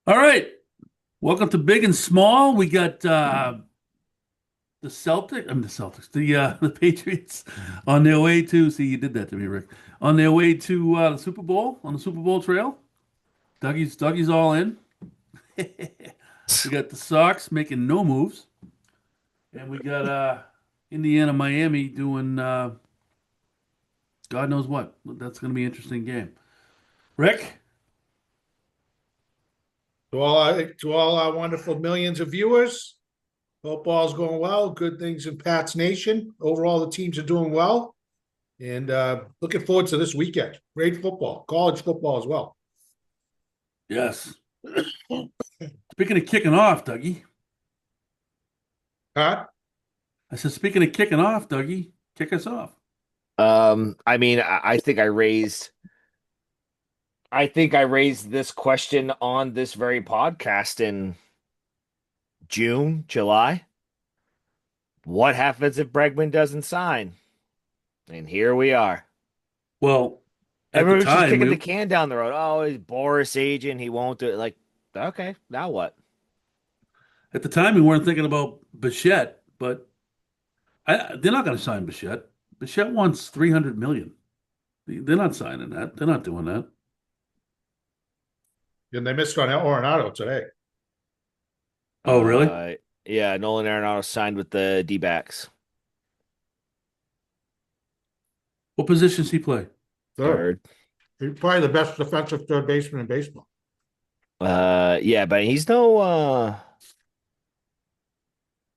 All right. Welcome to Big and Small. We got the Celtics, the Patriots on their way to, see, you did that to me, Rick. On their way to the Super Bowl, on the Super Bowl trail. Dougie's all in. We got the Sox making no moves. And we got Indiana, Miami doing God knows what. That's going to be an interesting game. Rick? To all our wonderful millions of viewers, hope all's going well. Good things in Pat's Nation. Overall, the teams are doing well, and looking forward to this weekend. Great football, college football as well. Yes. Speaking of kicking off, Dougie. Pat, I said, speaking of kicking off, Dougie, kick us off. I think I raised this question on this very podcast in June, July. What happens if Bregman doesn't sign? And here we are. Well, at the Everyone was just time, kicking the we can down the road. Oh, he's Boris agent. He won't do it. Like, okay, now what? at the time we weren't thinking about Bichette, but they're not going to sign Bichette. Bichette wants 300 million. They're not signing that. They're not doing that. and they missed on Orenado today. Oh, really? Uh, yeah, Nolan Arenado signed with the D-backs. What positions he play? Third, Third. he's probably the best defensive third baseman in baseball. Yeah, but he's no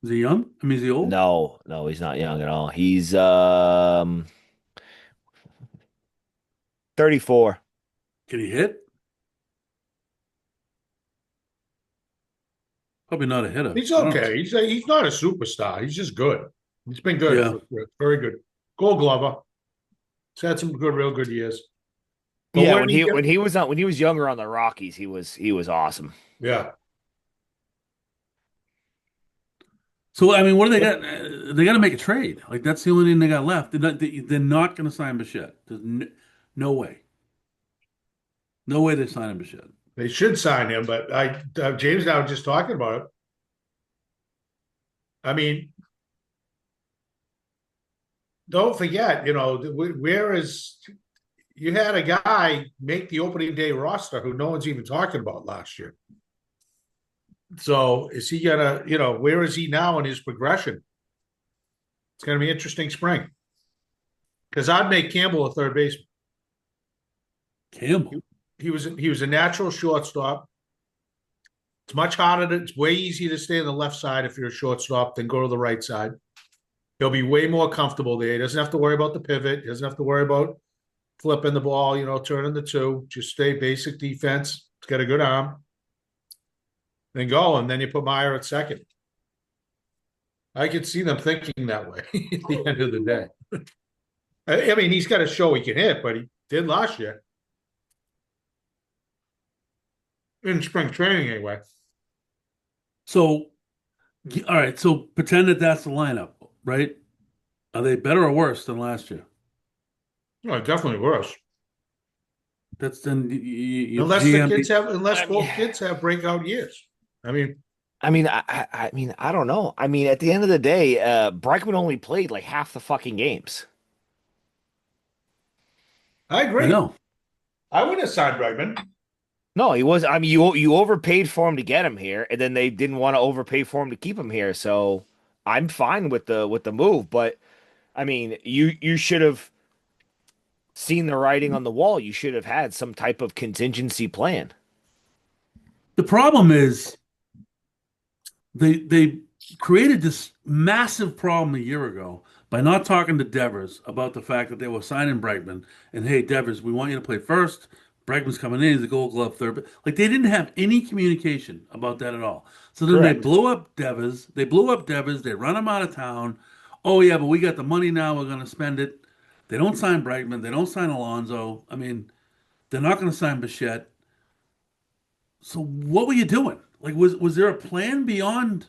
Is he young? I mean, is he old? no, he's not young at all. He's 34. Can he hit? Probably not a hitter. He's I don't know. okay. He's not a superstar. He's just good. He's been good. Yeah. Very good. Gold Glover. He's had some real good years. But Yeah, where when did he he get? when he was when he was younger on the Rockies, he was awesome. Yeah. So, I mean, what do they got? They got to make a trade. Like, that's the only thing they got left. They're not going to sign Bichette. There's no way. No way they're signing Bichette. They should sign him, but James and I were just talking about it. I mean, don't forget, where is you had a guy make the opening day roster who no one's even talking about last year. So is he gonna, where is he now in his progression? It's gonna be interesting spring. Because I'd make Campbell a third baseman. Campbell. He was a natural shortstop. It's way easier to stay on the left side if you're a shortstop than go to the right side. He'll be way more comfortable there. He doesn't have to worry about the pivot. He doesn't have to worry about flipping the ball, turning the two. Just stay basic defense. He's got a good arm. Then go, and then you put Meyer at second. I could see them thinking that way at the end of the day. I mean, he's got to show he can hit, but he did last year. In spring training, anyway. So, all right. So pretend that that's the lineup, right? Are they better or worse than last year? No, definitely worse. That's then you Unless the GM. kids have, unless I mean, both kids have breakout years. I mean, I don't know. I mean, at the end of the day, Bregman only played like half the fucking games. I I agree. know. I would have signed Bregman. No, he was. I mean, you overpaid for him to get him here, and then they didn't want to overpay for him to keep him here. So I'm fine with the move, but I mean, you should have seen the writing on the wall. You should have had some type of contingency plan. The problem is they created this massive problem a year ago by not talking to Devers about the fact that they were signing Bregman. And hey, Devers, we want you to play first. Bregman's coming in. He's a Gold Glove third. But like they didn't have any communication about that at all. So then they Correct. blew up Devers. They blew up Devers. They run him out of town. Oh yeah, but we got the money now. We're going to spend it. They don't sign Bregman. They don't sign Alonso. I mean, they're not going to sign Bichette. So what were you doing? Like, was there a plan beyond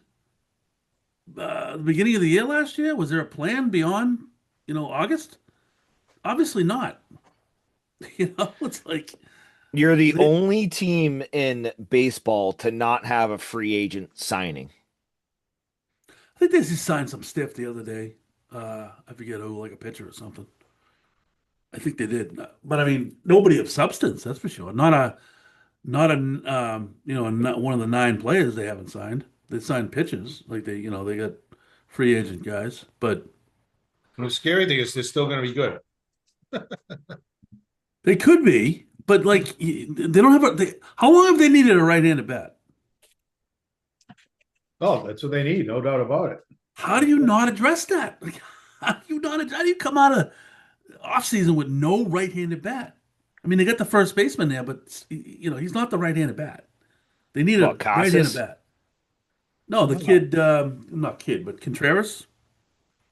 the beginning of the year last year? Was there a plan beyond, August? Obviously not. It's like, You're the They- only team in baseball to not have a free agent signing. I think they just signed some stiff the other day. I forget who, like a pitcher or something. I think they did, but I mean, nobody of substance, that's for sure. Not one of the nine players they haven't signed. They signed pitchers, like they got free agent guys, but And the scary thing is they're still going to be good. they could be. But like, they don't have a. How long have they needed a right-handed bat? Oh, that's what they need, no doubt about it. How do you not address that? Like, how do you come out of offseason with no right-handed bat? I mean, they got the first baseman there, but he's not the right-handed bat. They need a Well, right-handed Casas. bat. No, the No. kid, not kid, but Contreras.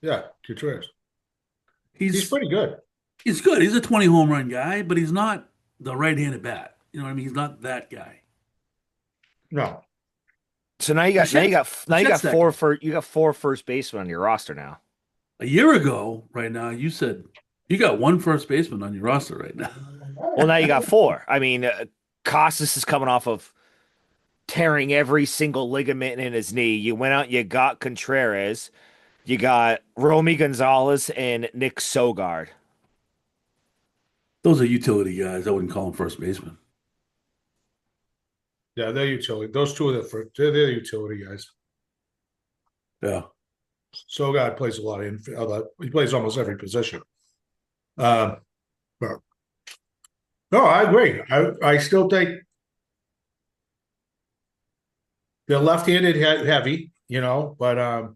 Yeah, Contreras. He's He's pretty good. he's good. He's a 20 home run guy, but he's not the right-handed bat. You know what I mean? He's not that guy. No. So now Bichette, you got Bichette's that guy. you got four first basemen on your roster now. A year ago, right now, you said you got one first baseman on your roster right now. Well, now you got four. I mean, Casas is coming off of tearing every single ligament in his knee. You went out, you got Contreras, you got Romy Gonzalez and Nick Sogard. Those are utility guys. I wouldn't call them first baseman. Yeah, they're utility. Those two are they're utility guys. Yeah. Sogard plays a lot of he plays almost every position. Um, but no, I agree. I still think they're left-handed heavy, but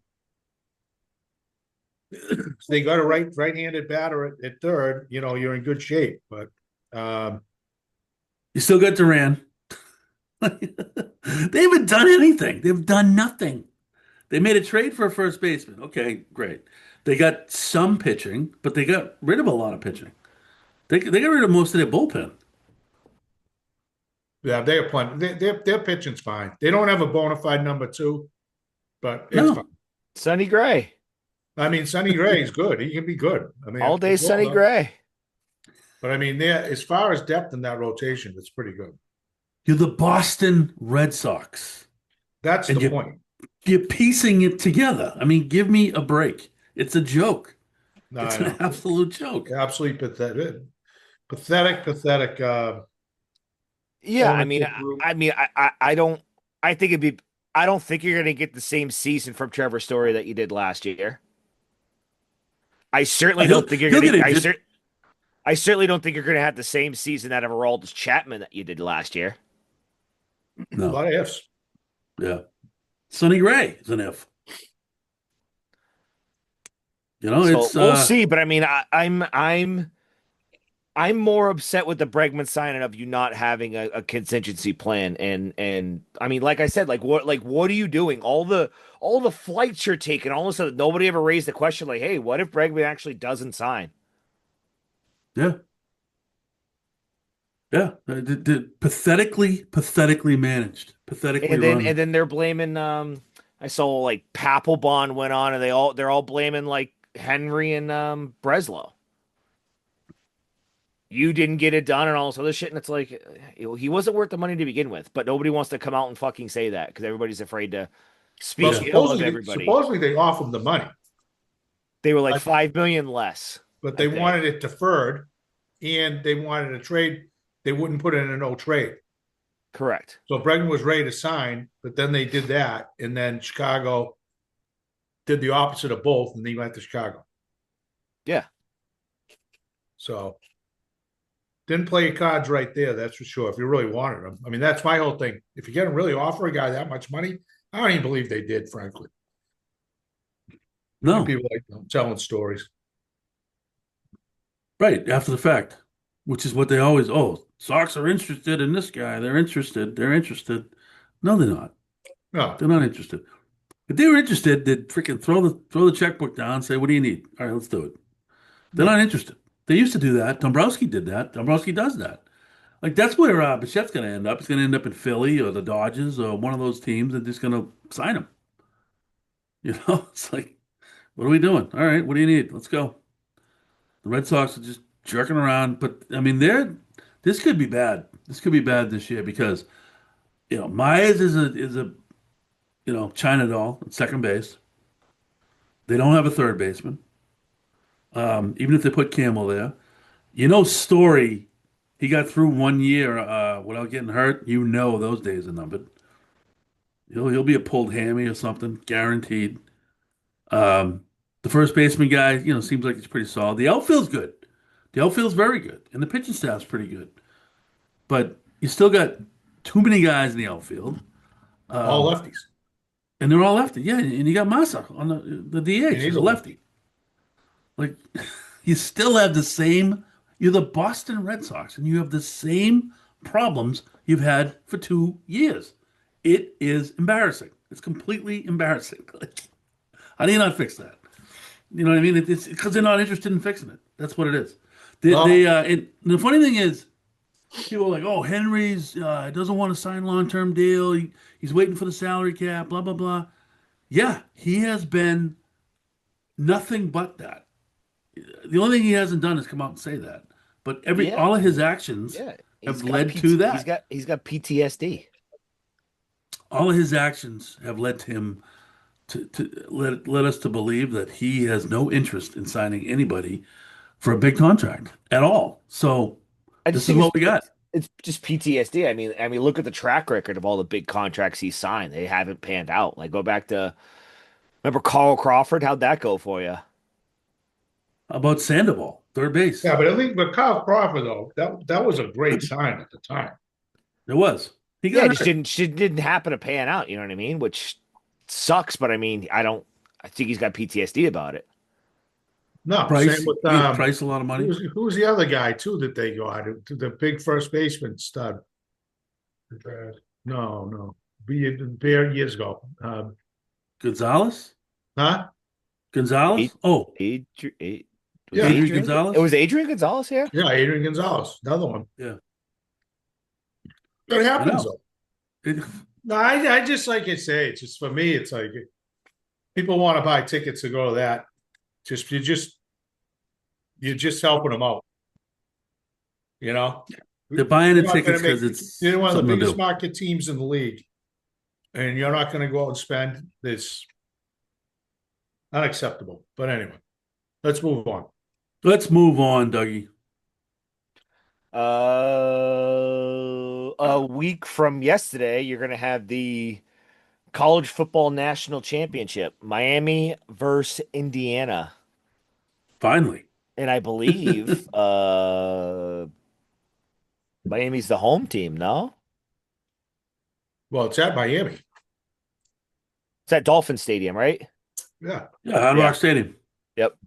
they got a right-handed batter at third, you're in good shape. But You still got Duran. They haven't done anything. They've done nothing. They made a trade for a first baseman. Okay, great. They got some pitching, but they got rid of a lot of pitching. They got rid of most of their bullpen. yeah, they are plenty. Their pitching's fine. They don't have a bona fide number two, but it's fine. No, Sonny Gray. I mean, Sonny Gray is good. He can be good. I mean, All day Sonny Gray. but I mean, there as far as depth in that rotation, it's pretty good. you're the Boston Red Sox, That's and the point. you're piecing it together. I mean, give me a break. It's a joke. No, It's I an know. absolute joke. Absolutely pathetic. Pathetic. Yeah, Ownership group. I don't I think it'd be I don't think you're gonna get the same season from Trevor Story that you did last year. I certainly He'll don't think you're he'll gonna get injured. I certainly don't think you're gonna have the same season out of Aroldis Chapman that you did last year. A No, lot of ifs. yeah. Sonny Gray is an if. So It's we'll see, but I mean I'm more upset with the Bregman signing of you not having a contingency plan and I mean like I said what are you doing all the flights you're taking all of a sudden nobody ever raised the question like hey what if Bregman actually doesn't sign. yeah, yeah. Pathetically managed, pathetically run. And then they're blaming I saw like Papelbon went on and they're all blaming like Henry and Breslow. You didn't get it done and all this other shit. And it's like, he wasn't worth the money to begin with, but nobody wants to come out and fucking say that because everybody's afraid to Well, speak Yeah. ill of supposedly, everybody. supposedly they offered them the money, They were like I- 5 million less. but I they think. wanted it deferred, and they wanted a trade. They wouldn't put in a no trade. Correct. So Bregman was ready to sign, but then they did that, and then Chicago did the opposite of both, and he went to Chicago. Yeah. So didn't play your cards right there, that's for sure. If you really wanted them, I mean, that's my whole thing. If you're going to really offer a guy that much money, I don't even believe they did, frankly. No, People like telling stories. right after the fact, which is what they always. Oh, Sox are interested in this guy. They're interested. They're interested. No, they're not. No, They're not interested. If they were interested, they'd freaking throw the checkbook down and say, "What do you need? All right, let's do it." They're not interested. They used to do that. Dombrowski did that. Dombrowski does that. Like that's where Bichette's going to end up. He's going to end up in Philly or the Dodgers or one of those teams that just going to sign him. It's like, what are we doing? All right, what do you need? Let's go. The Red Sox are just jerking around, but I mean, this could be bad. This could be bad this year because Myers is a China doll at second base. They don't have a third baseman. Even if they put Campbell there, Story, he got through 1 year without getting hurt. Those days are numbered. He'll be a pulled hammy or something, guaranteed. Um, the first baseman guy, seems like he's pretty solid. The outfield's good. The outfield's very good, and the pitching staff's pretty good. But you still got too many guys in the outfield, All lefties. and they're all lefty. Yeah, and you got Massa on the You DH, need who's a a lefty. Like you still have the same. You're the Boston Red Sox, and you have the same problems you've had for 2 years. It is embarrassing. It's completely embarrassing. Like, how do you not fix that? You know what I mean? It's because they're not interested in fixing it. That's what it is. And the funny thing is, people are like, "Oh, Henry's doesn't want to sign long-term deal. He's waiting for the salary cap." Blah blah blah. Yeah, he has been nothing but that. The only thing he hasn't done is come out and say that. But Yeah, all of his actions yeah. have led to that. He's got PTSD. All of his actions have led to him to let us to believe that he has no interest in signing anybody for a big contract at all. So I just this is think what we got. it's just PTSD. I mean, look at the track record of all the big contracts he signed. They haven't panned out. Like go back to remember Carl Crawford? How'd that go for you? How about Sandoval, third base? Yeah, but I think, but Kyle Crawford though, that was a great sign at the time. It was. He Yeah, it got just hurt. didn't happen to pan out. You know what I mean? Which sucks. But I mean, I don't. I think he's got PTSD about it. No, same Price, with he gave Price a lot of money. who's the other guy too that they got? The big first baseman stud. No, no, Bear years ago. Gonzalez? Huh? Gonzalez? Oh, Was Yeah, Adrian Adrian? It Gonzalez? was Adrian Gonzalez here. yeah, Adrian Gonzalez, another one. Yeah, That I happens know. though. It, No, I just like I say, it's just for me, it's like people want to buy tickets to go to that. You're just helping them out. You know, they're buying the you're not going tickets to make. because it's You're one of the something to biggest do. market teams in the league, and you're not going to go out and spend this. Unacceptable. But anyway, let's move on. Let's move on, Dougie. A week from yesterday, you're gonna have the college football national championship, Miami versus Indiana, Finally. and I believe Miami's the home team. No, Well, it's at Miami. it's at Dolphin Stadium, right? Yeah. Yeah, Hard Yeah. Rock Stadium. Yep.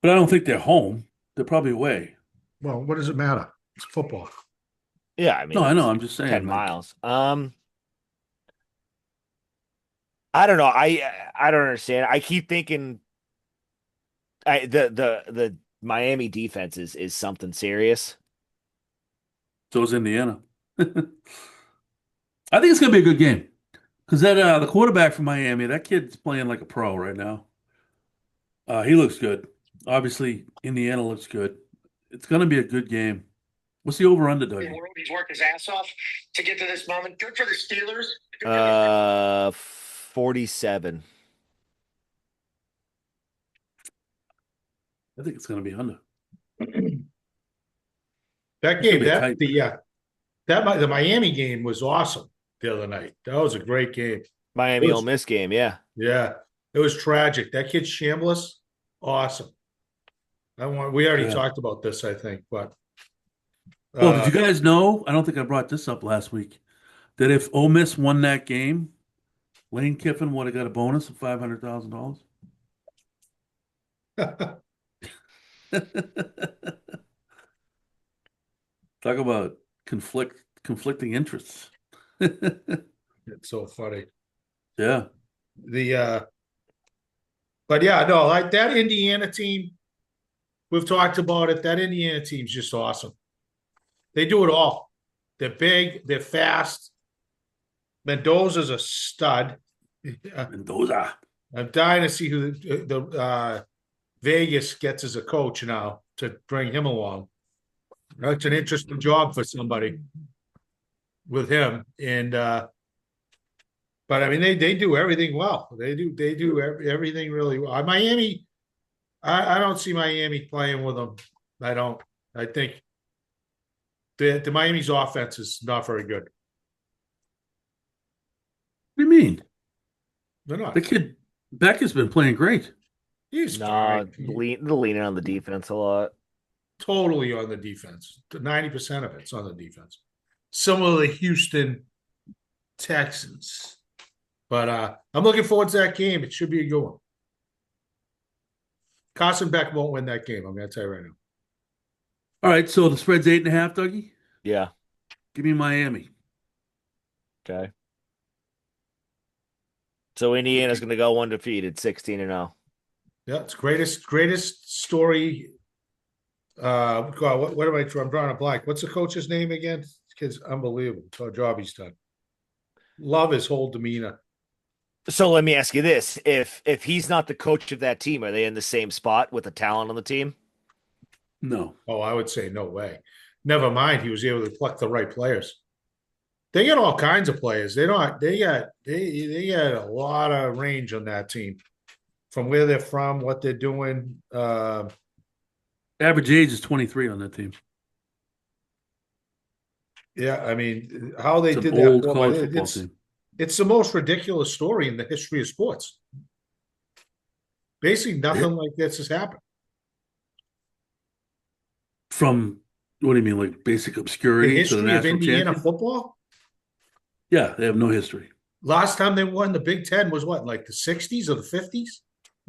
But I don't think they're home. They're probably away. Well, what does it matter? It's football. Yeah, I mean, No, I know. it's I'm just saying. 10 Like, miles. I don't know. I don't understand. I keep thinking the Miami defense is something serious. so is Indiana. I think it's gonna be a good game because that the quarterback from Miami, that kid's playing like a pro right now. He looks good. Obviously, Indiana looks good. It's gonna be a good game. What's the over under, Dougie? He's worked his ass off to get to this moment. Good for the Steelers. 47. I think it's gonna be under. That It's gonna game, be a tight. the Miami game was awesome the other night. That was a great game. Miami It Ole was- Miss game, yeah. Yeah, it was tragic. That kid Shambliss, awesome. We already Yeah. talked about this, I think, but Well, did you guys know? I don't think I brought this up last week. That if Ole Miss won that game, Lane Kiffin would have got a bonus of $500,000. Talk about conflicting interests. it's so funny. Yeah. But yeah, no, like that Indiana team, we've talked about it. That Indiana team's just awesome. They do it all. They're big, they're fast. Mendoza's a stud. Mendoza. I'm dying to see who the Vegas gets as a coach now to bring him along. That's an interesting job for somebody with him. And but I mean they do everything well. They do everything really well. Miami, I don't see Miami playing with them. I don't. I think the Miami's offense is not very good. What do you mean? They're not. The kid Beck has been playing great. He's Nah, fine. they're leaning on the defense a lot. Totally on the defense. 90% of it's on the defense. Similar to the Houston Texans. But I'm looking forward to that game. It should be a good one. Carson Beck won't win that game. I'm going to tell you right now. All right, so the spread's 8.5, Dougie. Yeah. Give me Miami. Okay. So Indiana's going to go undefeated, 16-0. Yeah, it's greatest story. God, what am I? I'm drawing a blank. What's the coach's name again? This kid's unbelievable. What job he's done. Love his whole demeanor. So let me ask you this: if he's not the coach of that team, are they in the same spot with the talent on the team? No. Oh, I would say no way. Never mind, he was able to pluck the right players. They got all kinds of players. They got a lot of range on that team, from where they're from, what they're doing. Average age is 23 on that team. Yeah, I mean, how they It's did an that. old college football team. It's the most ridiculous story in the history of sports. Basically, nothing like this has happened. From, what do you mean, like basic The obscurity to the history of national Indiana champion? football. Yeah, they have no history. Last time they won the Big Ten was what, like the 60s or the 50s?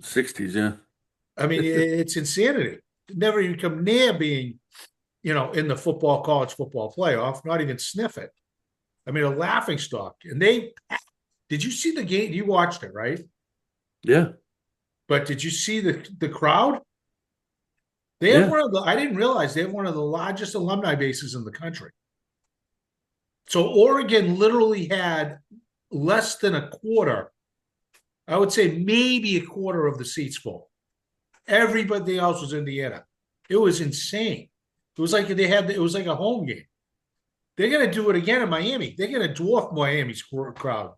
60s, yeah. I mean, it's insanity. Never even come near being, in the college football playoff, not even sniff it. I mean, a laughing stock. And did you see the game? You watched it, right? Yeah. But did you see the crowd? They have I didn't realize they have one of the largest alumni bases in the country. So Oregon literally had less than a quarter. I would say maybe a quarter of the seats full. Everybody else was Indiana. It was insane. It was like it was like a home game. They're going to do it again in Miami. They're going to dwarf Miami's crowd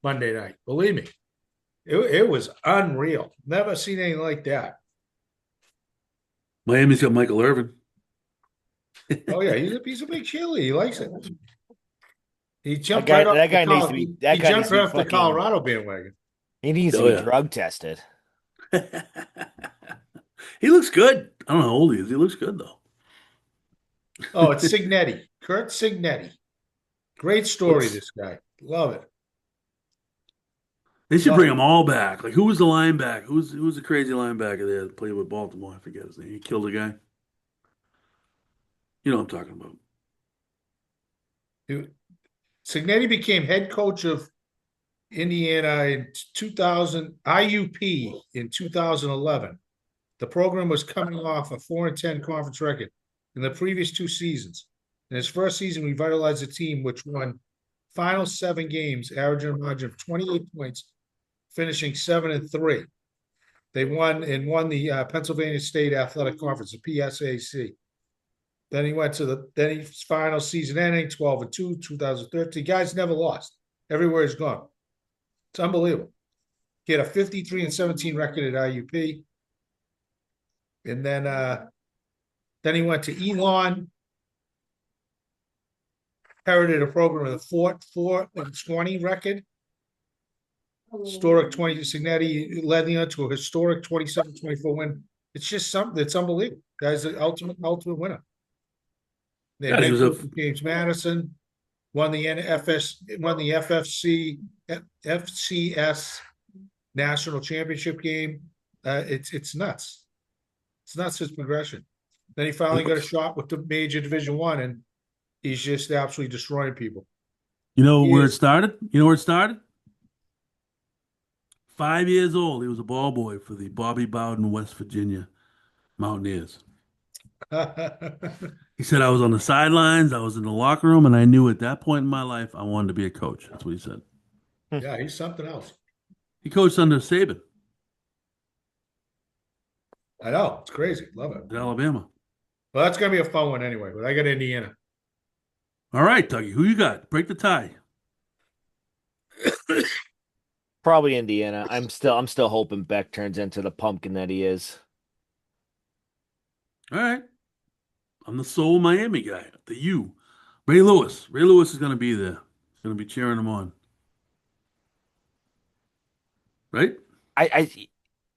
Monday night. Believe me. It was unreal. Never seen anything like that. Miami's got Michael Irvin. Oh, yeah. He's a big cheerleader. He likes it. He jumped That guy, right off that guy the needs to be. That he guy needs jumped to right be off the fucking. Colorado bandwagon. He needs to Oh, be yeah. drug tested. He looks good. I don't know how old he is. He looks good, though. Oh, it's Cignetti. Kurt Cignetti. Great story, this guy. Love it. They should Love bring it. them all back. Like, who was the linebacker? Who was the crazy linebacker there that played with Baltimore? I forget his name. He killed a guy. You know what I'm talking about. Cignetti became head coach of Indiana in 2000, IUP in 2011. The program was coming off a 4-10 conference record in the previous two seasons. In his first season, revitalized the team, which won final 7 games, averaging a margin of 28 points, finishing 7-3. They won the Pennsylvania State Athletic Conference, the PSAC. Then he went to his final season ending 12-2, 2013. Guys never lost. Everywhere he's gone. It's unbelievable. He had a 53-17 record at IUP. And then he went to Elon, inherited a program with a 4-20 record. Historic 20. Cignetti led the to a historic 27-24 win. It's just something that's unbelievable. Guy's the ultimate winner. Then Yeah, he was James Madison won the FCS national championship game. It's nuts. It's nuts, his progression. Then he finally got a shot with the major Division I, and he's just absolutely destroying people. You know where it is. started? You know where it started? 5 years old. He was a ball boy for the Bobby Bowden, West Virginia Mountaineers. He said, I was on the sidelines, I was in the locker room, and I knew at that point in my life I wanted to be a coach. That's what he said. Yeah, he's something else. He coached under Saban I know. It's crazy. Love it. at Alabama. Well, that's gonna be a fun one anyway. But I got Indiana. All right, Dougie, who you got? Break the tie. Probably Indiana. I'm still hoping Beck turns into the pumpkin that he is. All right. I'm the sole Miami guy. The U. Ray Lewis. Ray Lewis is going to be there. He's going to be cheering him on. Right? I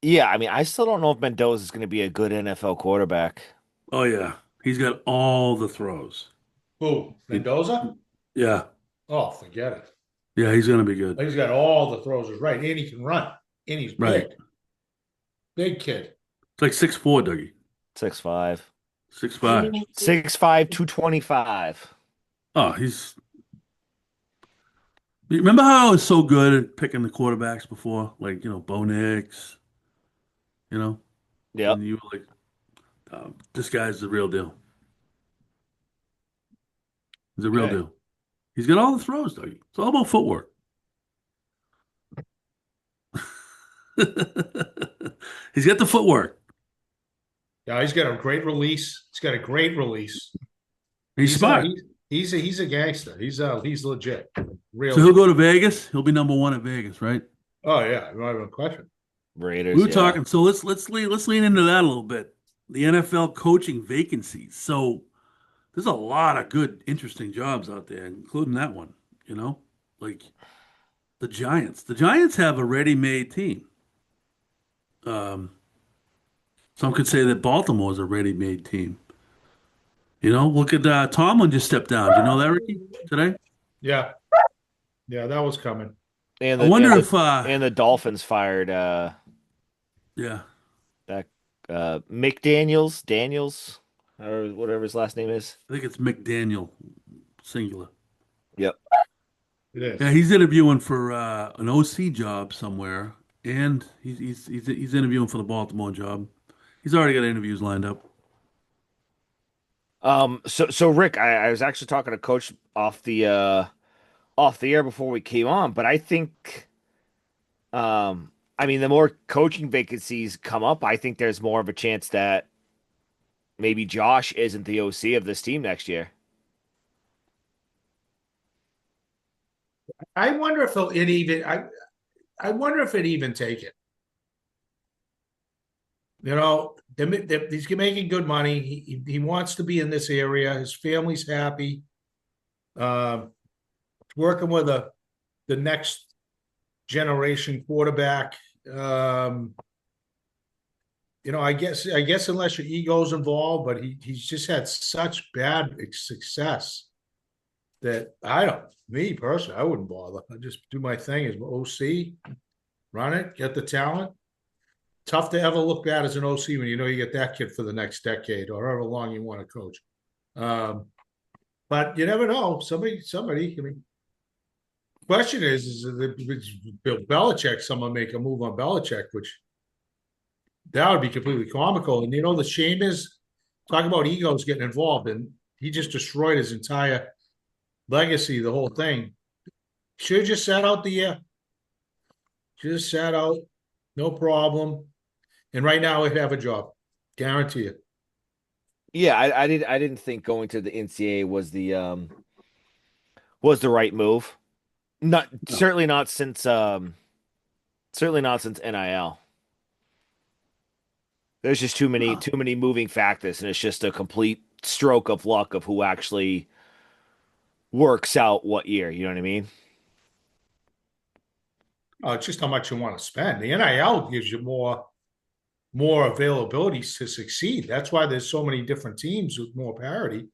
yeah, I mean, I still don't know if Mendoza is going to be a good NFL quarterback. Oh, yeah. He's got all the throws. Who? Mendoza? Yeah. Oh, forget it. Yeah, he's going to be good. He's got all the throws right, and he can run, and he's Right. big kid. It's like 6'4", Dougie. 6'5". 6'5". 6'5", 225. Oh, he's. Remember how I was so good at picking the quarterbacks before? Like, Bo Nix, you know? Yep. And you were like, this guy's the real deal. He's a real Okay. deal. He's got all the throws, Dougie. It's all about footwork. He's got the footwork. Yeah, he's got a great release. He's got a great release. He's smart. He's a gangster. He's legit. Real. So he'll go to Vegas. He'll be number one at Vegas, right? Oh yeah, not even a question. Raiders. We were Yeah. talking. So let's lean into that a little bit. The NFL coaching vacancies. So there's a lot of good, interesting jobs out there, including that one. Like the Giants. The Giants have a ready-made team. Um, some could say that Baltimore is a ready-made team. Look at Tomlin just stepped down. Do you know that, Ricky? Today. Yeah, yeah, that was coming. And I the wonder and if. and the Dolphins fired Yeah. that Daniels, or whatever his last name is. I think it's McDaniel, singular. Yep. It is. Yeah, he's interviewing for an OC job somewhere, and he's interviewing for the Baltimore job. He's already got interviews lined up. So Rick, I was actually talking to Coach off the air before we came on, but I think I mean the more coaching vacancies come up, I think there's more of a chance that maybe Josh isn't the OC of this team next year. I wonder if it even. I wonder if it even take it. He's making good money. He wants to be in this area. His family's happy. Working with the next generation quarterback. I guess unless your ego's involved, but he's just had such bad success that me personally, I wouldn't bother. I just do my thing as OC, run it, get the talent. Tough to ever look bad as an OC when you get that kid for the next decade or however long you want to coach. But you never know. Somebody. I mean, question is Bill Belichick? Someone make a move on Belichick, which that would be completely comical. And the shame is talk about egos getting involved, and he just destroyed his entire legacy, the whole thing. Should have just sat out the year. Just sat out, no problem. And right now, he'd have a job, guarantee it. Yeah, I didn't think going to the NCAA was the right move. Not No. certainly not since NIL. There's just too many moving factors, and it's just a complete stroke of luck of who actually works out what year. You know what I mean? Oh, it's just how much you want to spend. The NIL gives you more availability to succeed. That's why there's so many different teams with more parity,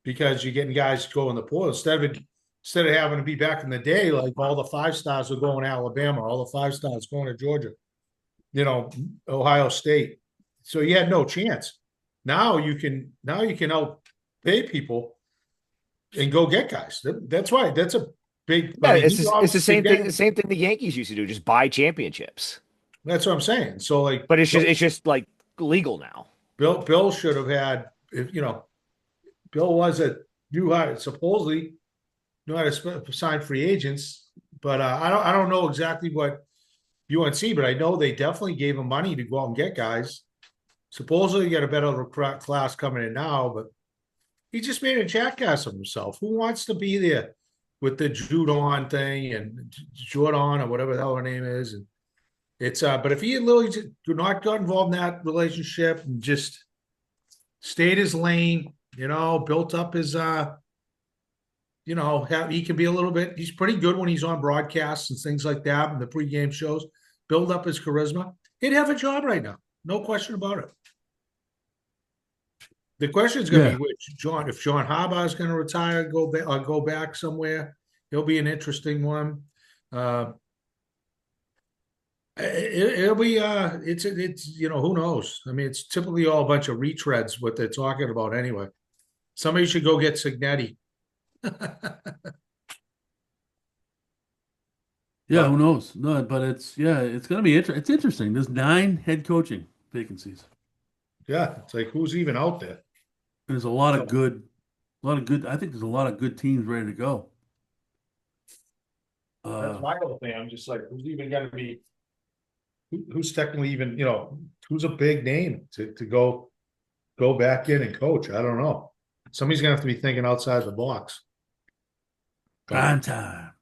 because you're getting guys to go in the portal instead of having to be back in the day like all the 5-stars were going to Alabama, all the 5-stars going to Georgia, Ohio State. So you had no chance. Now you can outpay people and go get guys. That's why that's a big. Yeah, I mean, it's the same thing. The same thing the Yankees used to do, just buy championships. That's what I'm saying. So like, But it's just like legal now. Bill should have had, Bill was supposedly knew how to sign free agents, but I don't know exactly what UNC, but I know they definitely gave him money to go out and get guys. Supposedly you got a better class coming in now, but he just made a jackass of himself. Who wants to be there with the Judon thing and Jordan or whatever the hell her name is? And it's but if he had literally do not got involved in that relationship and just stayed his lane, built up his he can be a little bit, he's pretty good when he's on broadcasts and things like that and the pregame shows, build up his charisma. He'd have a job right now. No question about it. The question is going to be which if John Harbaugh is going to retire, go back somewhere. He'll be an interesting one. It'll be it's who knows? I mean, it's typically all a bunch of retreads what they're talking about anyway. Somebody should go get Signetti. Yeah, who knows? No, but it's going to be it's interesting. There's 9 head coaching vacancies. Yeah, it's like who's even out there? There's a lot of good. I think there's a lot of good teams ready to go. That's my whole thing. I'm just like, who's even going to be? Who's technically even? Who's a big name to go back in and coach? I don't know. Somebody's going to have to be thinking outside the box. Prime time.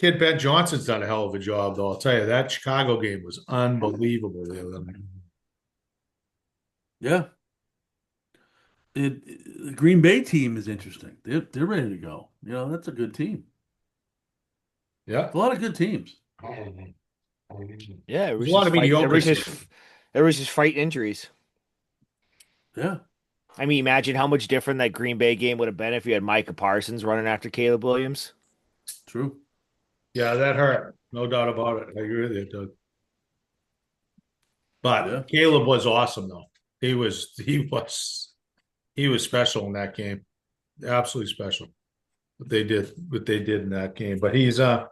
Kid Ben Johnson's done a hell of a job, though. I'll tell you, that Chicago game was unbelievable the other night. Yeah. The Green Bay team is interesting. They're ready to go. That's a good team. Yeah. A lot of good teams. Yeah, There's a lot of mediocre. There was just fight injuries. Yeah. I mean, imagine how much different that Green Bay game would have been if you had Micah Parsons running after Caleb Williams. True. Yeah, that hurt. No doubt about it. I agree with you, Doug. But Caleb was awesome, though. He was special in that game. Absolutely special. What they did in that game. But he's I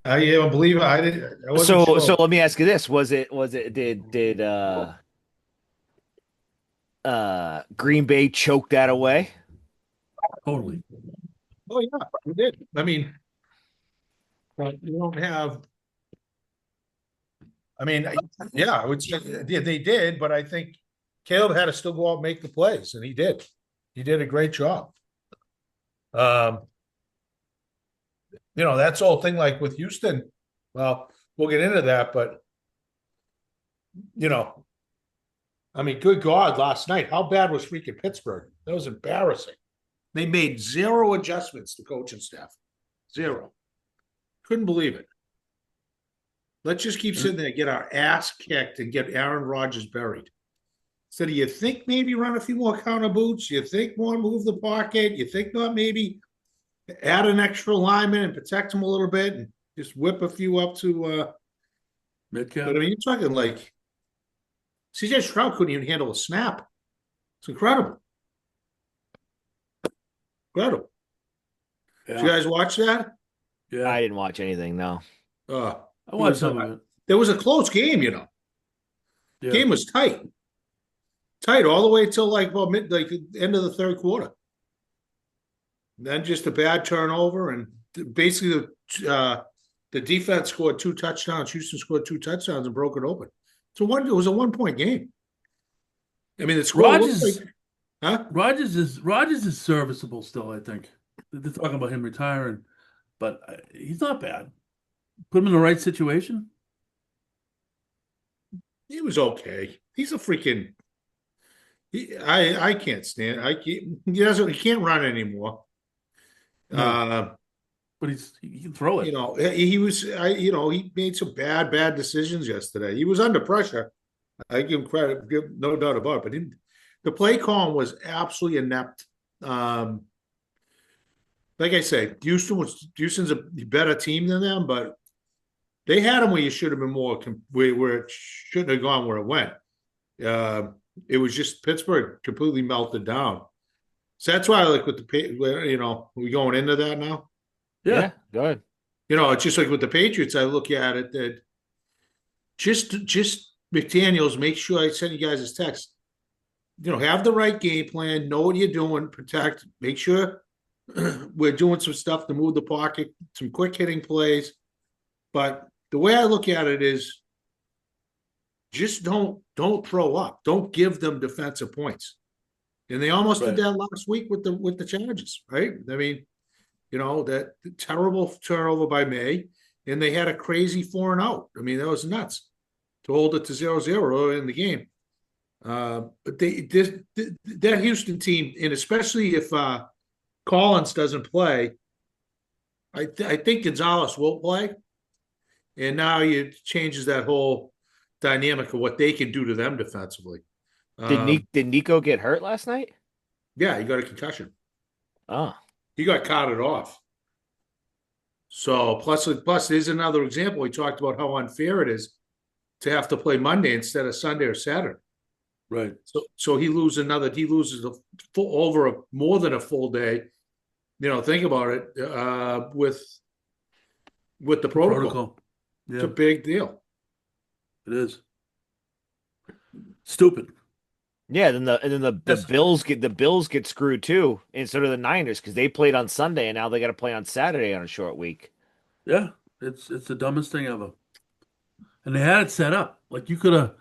don't believe I didn't. I wasn't sure. So let me ask you this: did Green Bay choke that away? Totally. Oh yeah, we did. I mean, you don't have. I mean, yeah, I would say they did, but I think Caleb had to still go out and make the plays, and he did. He did a great job. That's the whole thing. Like with Houston, well, we'll get into that, but I mean, good God, last night, how bad was freaking Pittsburgh? That was embarrassing. They made 0 adjustments to coaching staff. 0. Couldn't believe it. Let's just keep sitting there, get our ass kicked, and get Aaron Rodgers buried. So do you think maybe run a few more counter boots? You think more move the pocket? You think not maybe add an extra lineman and protect him a little bit and just whip a few up to Metcalf. But I mean, you're talking like CJ Stroud couldn't even handle a snap. It's incredible. Incredible. Yeah. Did you guys watch that? Yeah. I didn't watch anything, no. I watched some of it. There was a close game, Yeah. Game was tight. Tight all the way till like the end of the third quarter. And then just a bad turnover, and basically the defense scored 2 touchdowns. Houston scored 2 touchdowns and broke it open. It was a 1-point game. I mean, it's Rodgers is serviceable still. I think they're talking about him retiring, but he's not bad. Put him in the right situation. He was okay. He's a freaking. I can't stand. He can't run anymore. No. But he can throw it. He made some bad decisions yesterday. He was under pressure. I give him credit, no doubt about it. But the play call was absolutely inept. Like I said, Houston's a better team than them, but they had them where you should have been more where it shouldn't have gone where it went. It was just Pittsburgh completely melted down. So that's why I like with we going into that now. Yeah, go ahead. It's just like with the Patriots, I look at it that just McDaniels, make sure I send you guys this text. Have the right game plan, know what you're doing, protect, make sure we're doing some stuff to move the pocket, some quick hitting plays. But the way I look at it is just don't throw up. Don't give them defensive points. And they almost did Right. that last week with the Chargers, right? I mean, that terrible turnover by May, and they had a crazy 4-and-out. I mean, that was nuts to hold it to 0-0 early in the game. But that Houston team, and especially if Collins doesn't play, I think Gonzalez will play, and now it changes that whole dynamic of what they can do to them defensively. Did Nico get hurt last night? Yeah, he got a concussion. Oh, He got carted off. So plus, there's another example. We talked about how unfair it is to have to play Monday instead of Sunday or Saturday. Right. So he loses more than a full day. Think about it with the protocol. Yeah, It's a big deal. it is. Stupid. yeah. Then the Yes. Bills get screwed too, and so do the Niners because they played on Sunday and now they got to play on Saturday on a short week. Yeah, it's the dumbest thing ever. And they had it set up. Like you could have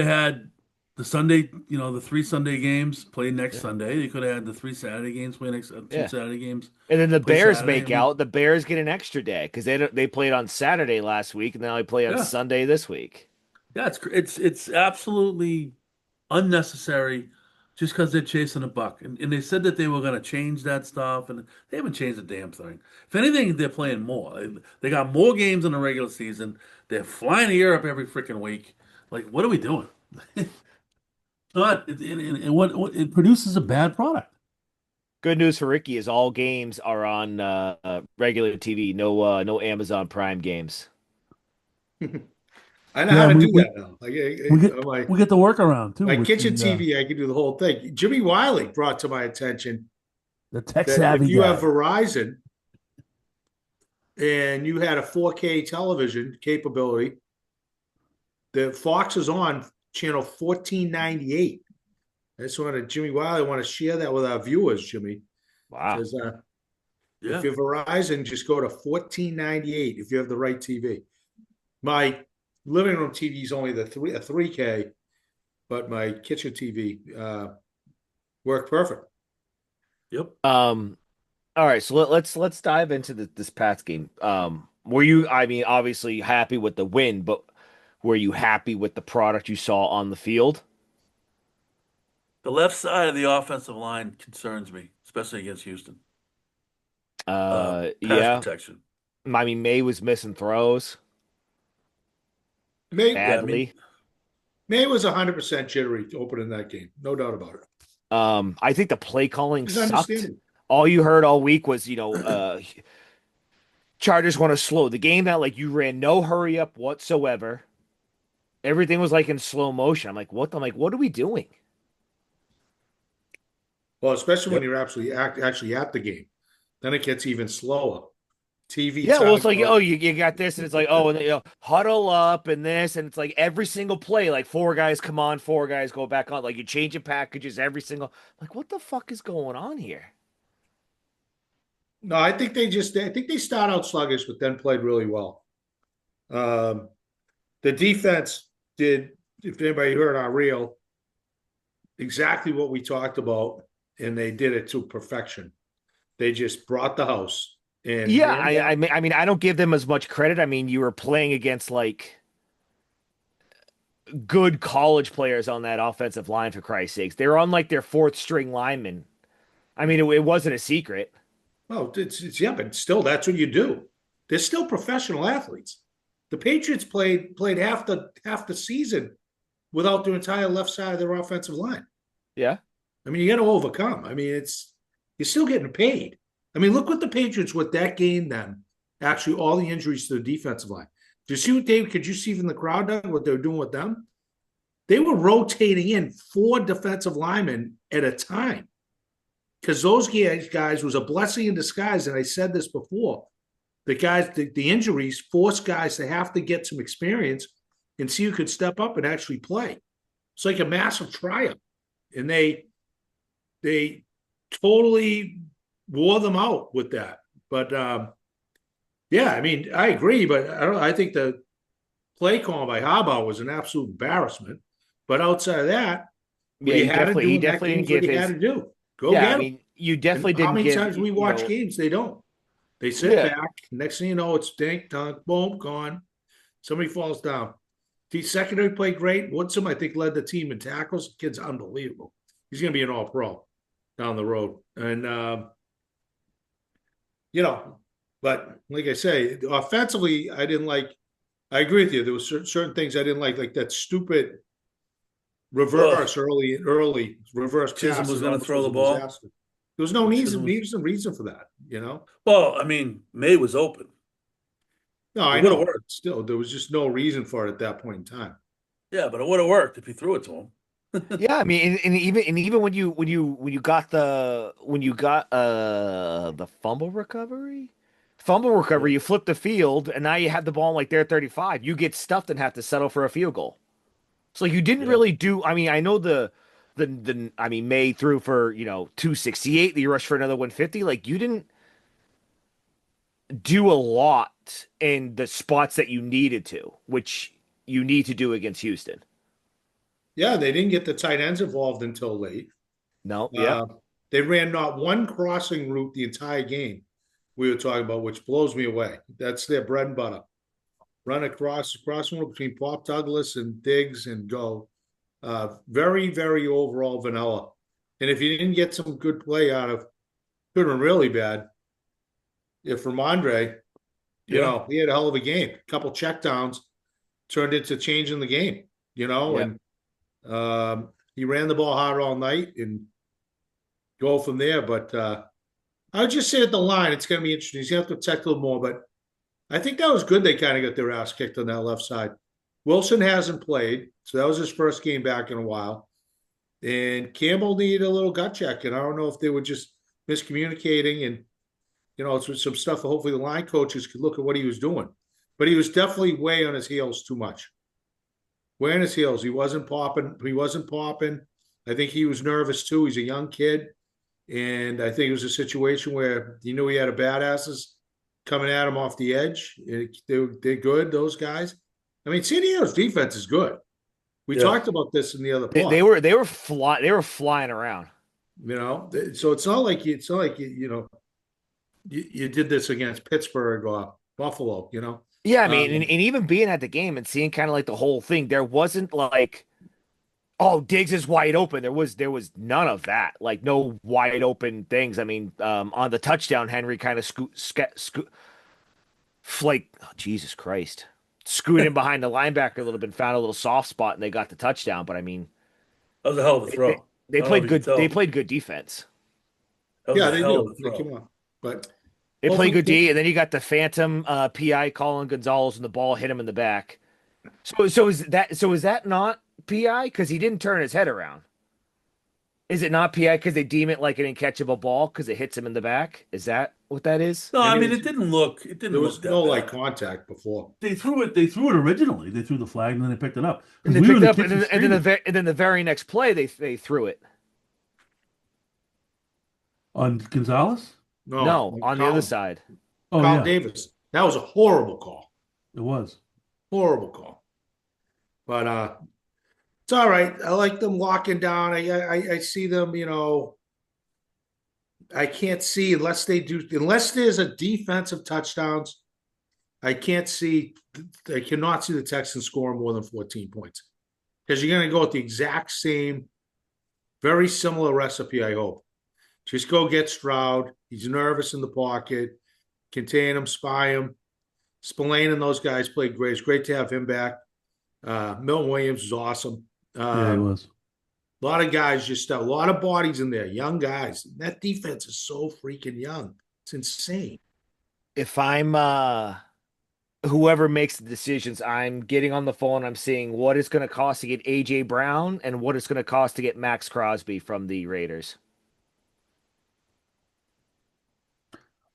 had the Sunday, the 3 Sunday games played next Yeah. Sunday. You could have had the 3 Saturday games play next two Yeah. Saturday games. And then the Play Bears Saturday, make out. The Bears get an extra day because they played on Saturday last week and now they play on Yeah. Sunday this week. Yeah, it's absolutely unnecessary just because they're chasing a buck. And they said that they were going to change that stuff, and they haven't changed a damn thing. If anything, they're playing more. They got more games in the regular season. They're flying to Europe every freaking week. Like, what are we doing? Not what it produces a bad product. Good news for Ricky is all games are on regular TV. No Amazon Prime games. I know Yeah, how to we- do we- that now. We get the workaround too. My with kitchen the, TV, I can do the whole thing. Jimmy Wiley brought to my attention the tech that savvy if you guy. have Verizon and you had a 4K television capability, the Fox is on channel 1498. I just wanted Jimmy Wiley. I want to share that with our viewers, Jimmy. Wow. Says, Yeah. if you're Verizon, just go to 1498 if you have the right TV. My living room TV is only a 3K, but my kitchen TV worked perfect. Yep. All right, so let's dive into this Pats game. Were you, I mean, obviously happy with the win, but were you happy with the product you saw on the field? The left side of the offensive line concerns me, especially against Houston. Pass Yeah. protection. I mean, May was missing throws May badly. May was 100% jittery opening that game, no doubt about it. I think the play calling It's sucked. understandable. All you heard all week was, Chargers want to slow the game down. Like you ran no hurry up whatsoever. Everything was like in slow motion. I'm like, what? I'm like, what are we doing? Well, especially when Yep. you're actually at the game, then it gets even slower. TV, Yeah, well, it's like, timeout. oh, you got this, and it's like, oh, and huddle up and this, and it's like every single play, like 4 guys come on, 4 guys go back on, like you changing packages every single. Like, what the fuck is going on here? No, I think they start out sluggish, but then played really well. The defense did, if anybody heard our reel, exactly what we talked about, and they did it to perfection. They just brought the house. And Yeah, I mean, I don't give them as much credit. I mean, you were playing against like good college players on that offensive line, for Christ's sakes. They were on like their fourth string linemen. I mean, it wasn't a secret. well, it's yeah, but still, that's what you do. They're still professional athletes. The Patriots played half the season without their entire left side of their offensive line. Yeah. I mean, you got to overcome. I mean, you're still getting paid. I mean, look what the Patriots with that game then. Actually, all the injuries to the defensive line. Did you see what could you see from the crowd, Doug, what they were doing with them? They were rotating in 4 defensive linemen at a time. Because those guys was a blessing in disguise. And I said this before. The injuries forced guys to have to get some experience and see who could step up and actually play. It's like a massive triumph. And they totally wore them out with that. But yeah, I mean, I agree, but I think the play calling by Harbaugh was an absolute embarrassment. But outside of that, what Yeah, he had to do he in that definitely game didn't is what give he had his. to do. Go Yeah, I get him. mean, you And definitely how didn't many give. times we You watch know, games, they don't. They sit yeah, back. Next thing you know, it's dink, dunk, boom, gone. Somebody falls down. The secondary played great. Woodson, I think, led the team in tackles. The kid's unbelievable. He's going to be an all-pro down the road. And, but like I say, offensively, I didn't like. I agree with you. There was certain things I didn't like that stupid Ugh. reverse early reverse Chisholm pass was that going to almost throw was the a ball. disaster. There was no Chisholm was. reason for that. Well, I mean, May was open. No, It I would have know, but worked. still, there was just no reason for it at that point in time. Yeah, but it would have worked if you threw it to him. yeah. I mean, and even when you got the fumble Yeah. recovery, you flip the field, and now you have the ball in like their 35. You get stuffed and have to settle for a field goal. So you didn't Yeah. really do. I mean, I know the. I mean, May threw for 268. You rushed for another 150. Like you didn't do a lot in the spots that you needed to, which you need to do against Houston. Yeah, they didn't get the tight ends involved until late. No, yep. Uh, they ran not one crossing route the entire game. We were talking about, which blows me away. That's their bread and butter. Run across crossing route between Pop Douglas and Diggs and go. Very, very overall vanilla. And if you didn't get some good play out of, could have been really bad. If Ramondre, Yeah. he had a hell of a game. A couple checkdowns turned into changing the game. Yep. And he ran the ball hard all night and go from there. But I would just say at the line, it's going to be interesting. He's going to have to protect a little more. But I think that was good. They kind of got their ass kicked on that left side. Wilson hasn't played, so that was his first game back in a while. And Campbell needed a little gut check. And I don't know if they were just miscommunicating and, it's some stuff. Hopefully, the line coaches could look at what he was doing. But he was definitely way on his heels too much. Way on his heels. He wasn't popping. He wasn't popping. I think he was nervous too. He's a young kid. And I think it was a situation where he knew he had a badasses coming at him off the edge. They're good, those guys. I mean, San Diego's defense is good. We Yeah. talked about this in the other They, pod. they were flying around. So it's not like you did this against Pittsburgh or Buffalo. Yeah, I mean, Um, and even being at the game and seeing kind of like the whole thing, there wasn't like, oh, Diggs is wide open. There was none of that. Like no wide open things. I mean, on the touchdown, Henry kind of flake. Oh, Jesus Christ, screwed in behind the linebacker a little bit, found a little soft spot, and they got the touchdown. But I mean, That was a hell of a they, they, throw. they I don't know if played you could good. They tell. played good defense. That was yeah, a they hell of do. a They throw. come on, but They played hopefully, good D, and then you got the phantom PI calling Gonzalez, and the ball hit him in the back. So is that not PI because he didn't turn his head around? Is it not PI because they deem it like an uncatchable ball because it hits him in the back? Is that what that is? No, I I mean, mean it didn't look. It there didn't look was no that like bad. contact before. They threw it. They threw it originally. They threw the flag and then they picked it up And because they we were in picked the up, kitchen screaming and then the very next play they threw it. on Gonzalez. No, No, on the other Colin, side. Oh Colin yeah, Davis. That was a horrible call. it was. Horrible call. But it's all right. I like them locking down. I see them. I can't see unless there's a defensive touchdowns. I can't see. I cannot see the Texans scoring more than 14 points because you're going to go with the exact same, very similar recipe. I hope. Just go get Stroud. He's nervous in the pocket. Contain him, spy him. Spillane and those guys played great. It's great to have him back. Milton Williams is awesome. Yeah, it A was. lot of guys, just a lot of bodies in there, young guys. That defense is so freaking young. It's insane. If I'm whoever makes the decisions, I'm getting on the phone. I'm seeing what it's going to cost to get AJ Brown and what it's going to cost to get Max Crosby from the Raiders.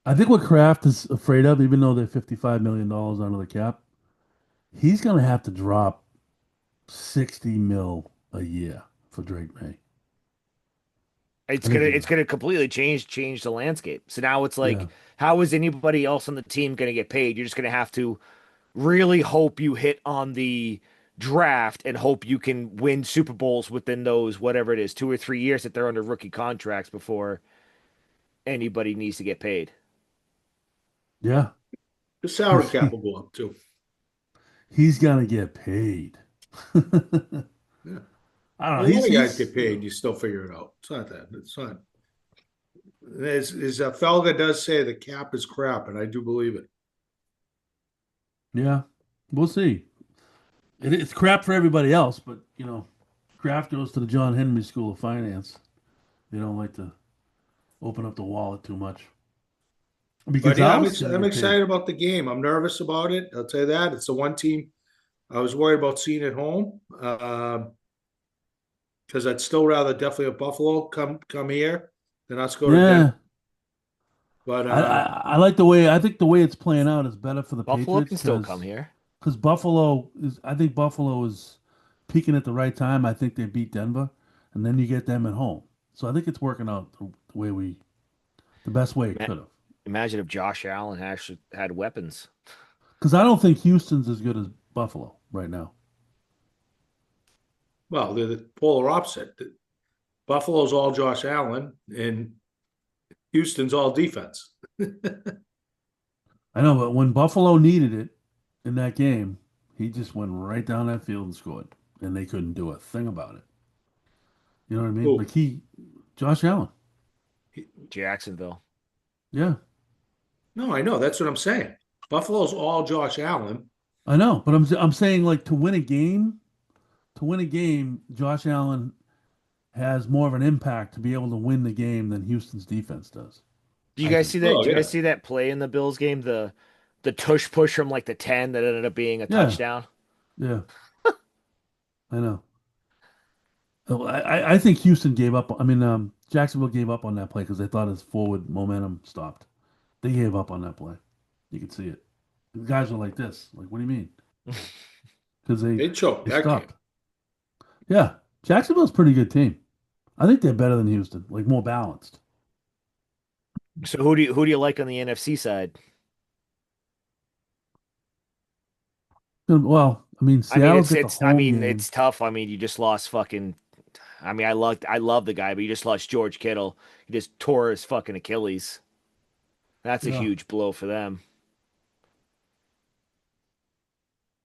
I think what Kraft is afraid of, even though they're $55 million under the cap, he's going to have to drop 60 mil a year for Drake May. It's I think gonna he it's will. gonna completely change the landscape. So now it's like, Yeah. how is anybody else on the team gonna get paid? You're just gonna have to really hope you hit on the draft and hope you can win Super Bowls within those whatever it is 2 or 3 years that they're under rookie contracts before anybody needs to get paid. Yeah, The salary cap will go up too. he's gonna get paid. I don't Yeah. know. Well, a lot of guys He's get paid. You still figure it out. It's not that. It's not. As Felga does say, the cap is crap, and I do believe it. yeah. We'll see. It's crap for everybody else, but Kraft goes to the John Henry School of Finance. They don't like to open up the wallet too much But because yeah, Alice is gonna I'm get paid. excited about the game. I'm nervous about it. I'll tell you that. It's the one team I was worried about seeing at home. Because I'd still rather definitely have Buffalo come here than us go to Denver. Yeah, But I like the way I think the way it's playing out is better for the Buffalo Patriots can still come here. because Buffalo is I think Buffalo is peaking at the right time. I think they beat Denver, and then you get them at home. So I think it's working out the way the best way it Ma- could have. Imagine if Josh Allen actually had weapons. Because I don't think Houston's as good as Buffalo right now. well, they're the polar opposite. Buffalo's all Josh Allen, and Houston's all defense. I know, but when Buffalo needed it in that game, he just went right down that field and scored, and they couldn't do a thing about it. You know what I mean? Oh, Like Josh Allen. Jacksonville. Yeah, no, I know. That's what I'm saying. Buffalo's all Josh Allen. I know, but I'm saying like to win a game, Josh Allen has more of an impact to be able to win the game than Houston's defense does. Do you I guys think. see that? Oh, Do you yeah. guys see that play in the Bills game? The tush push from like the 10 that ended up being a Yeah, touchdown. yeah, I know. I think Houston gave up. I mean, Jacksonville gave up on that play because they thought his forward momentum stopped. They gave up on that play. You could see it. The guys were like this. Like, what do you mean? Because They choked they that game. stopped. Yeah, Jacksonville's a pretty good team. I think they're better than Houston, like more balanced. So who do you like on the NFC side? Well, I mean, I mean, Seattle's got the home game. it's tough. I mean, you just lost fucking. I mean, I love the guy, but you just lost George Kittle. He just tore his fucking Achilles. That's a Yeah, huge blow for them.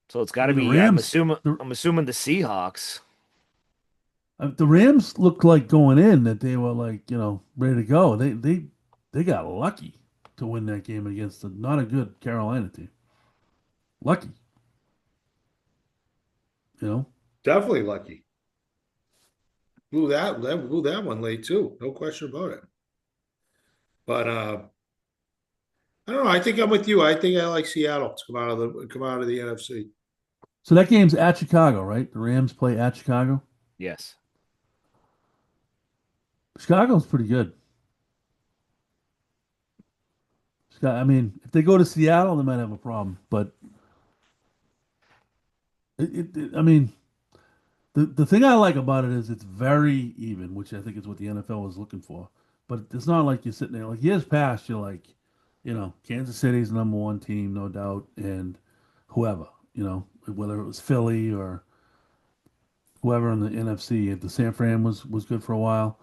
So it's I got to mean the be. I'm Rams. assuming. The I'm assuming the Seahawks. the Rams looked like going in that they were like ready to go. They got lucky to win that game against not a good Carolina team. Lucky, you know. Definitely lucky. Blew that one late too. No question about it. But I don't know. I think I'm with you. I think I like Seattle to come out of the NFC. So that game's at Chicago, right? The Rams play at Chicago. Yes. Chicago's pretty good. I mean, if they go to Seattle, they might have a problem. But I mean, the thing I like about it is it's very even, which I think is what the NFL was looking for. But it's not like you're sitting there like years past. You're like, Kansas City's the number one team, no doubt, and whoever, whether it was Philly or whoever in the NFC. If the San Fran was good for a while,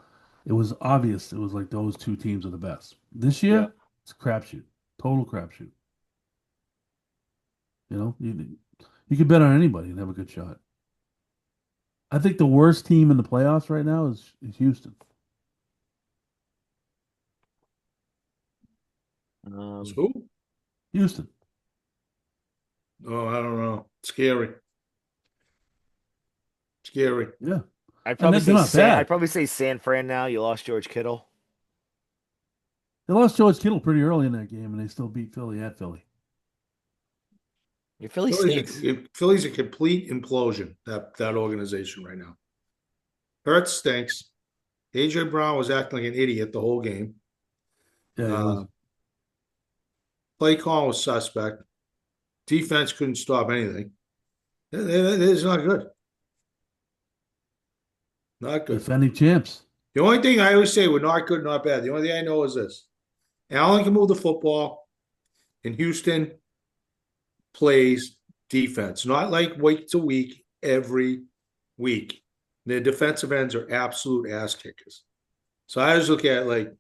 it was obvious. It was like those two teams are the best. This Yeah. year, it's a crapshoot, total crapshoot. You could bet on anybody and have a good shot. I think the worst team in the playoffs right now is Houston. It's Um, who? Houston. Oh, I don't know. Scary. Scary. Yeah, I'd and probably they're say not San. I'd bad. probably say San Fran. Now you lost George Kittle. They lost George Kittle pretty early in that game, and they still beat Philly at Philly. Your Philly stinks. Philly's a complete implosion. That organization right now. Hurts stinks. AJ Brown was acting like an idiot the whole game. Yeah, it was. Uh, Play call was suspect. Defense couldn't stop anything. It's not good. Not good. Defending champs. The only thing I always say we're not good, not bad. The only thing I know is this: Allen can move the football. In Houston, plays defense, not like week to week, every week. Their defensive ends are absolute ass kickers. So I always look at it like,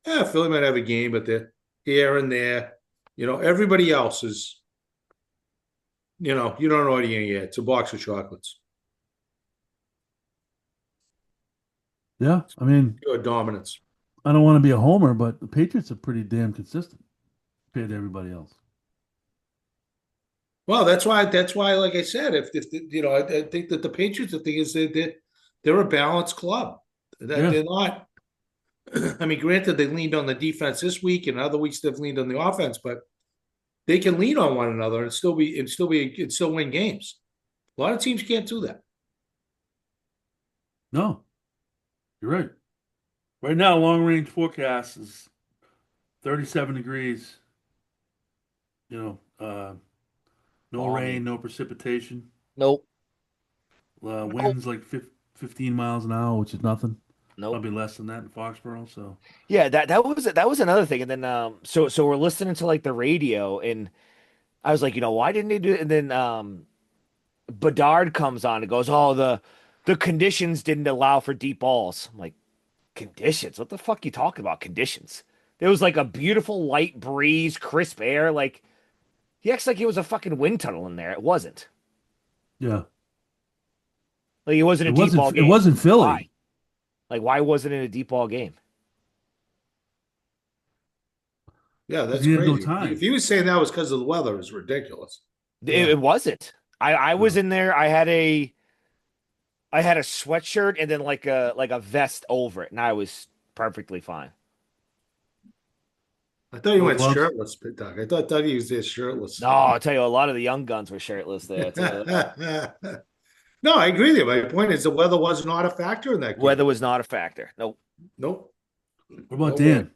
yeah, Philly might have a game, but they're here and there. Everybody else is, you don't know what you're gonna get. It's a box of chocolates. Yeah, I mean, Pure dominance. I don't want to be a homer, but the Patriots are pretty damn consistent compared to everybody else. Well, that's why, like I said, I think that the Patriots, the thing is they're a balanced club. That Yeah. they're not. I mean, granted, they leaned on the defense this week, and other weeks they've leaned on the offense, but they can lean on one another and still win games. A lot of teams can't do that. No, you're right. Right now, long range forecast is 37 degrees. You know, no Balmy. rain, no precipitation. Nope. Winds like 15 miles an hour, which is nothing. Nope. Probably less than that in Foxborough. So Yeah, that was another thing. And then so we're listening to like the radio, and I was like, why didn't they do it? And then Bedard comes on and goes, "Oh, the conditions didn't allow for deep balls." I'm like, conditions? What the fuck you talking about? Conditions? There was like a beautiful light breeze, crisp air. Like he acts like it was a fucking wind tunnel in there. It wasn't. yeah, Like it wasn't a it deep ball wasn't. It game. wasn't Why? Philly. Like why wasn't it a deep ball game? Yeah, Because that's he had no crazy. If time. he was saying that was because of the weather, it's ridiculous. It, Yeah. it wasn't. I was No. in there. I had a sweatshirt and then like a vest over it, and I was perfectly fine. I thought he No went gloves. shirtless, Doug. I thought he was there shirtless. No, I'll tell you, a lot of the young guns were shirtless there. I'll tell you that. No, I agree with you. My point is the weather was not a factor in that game. Weather was not a factor. Nope. Nope. What about No Dan?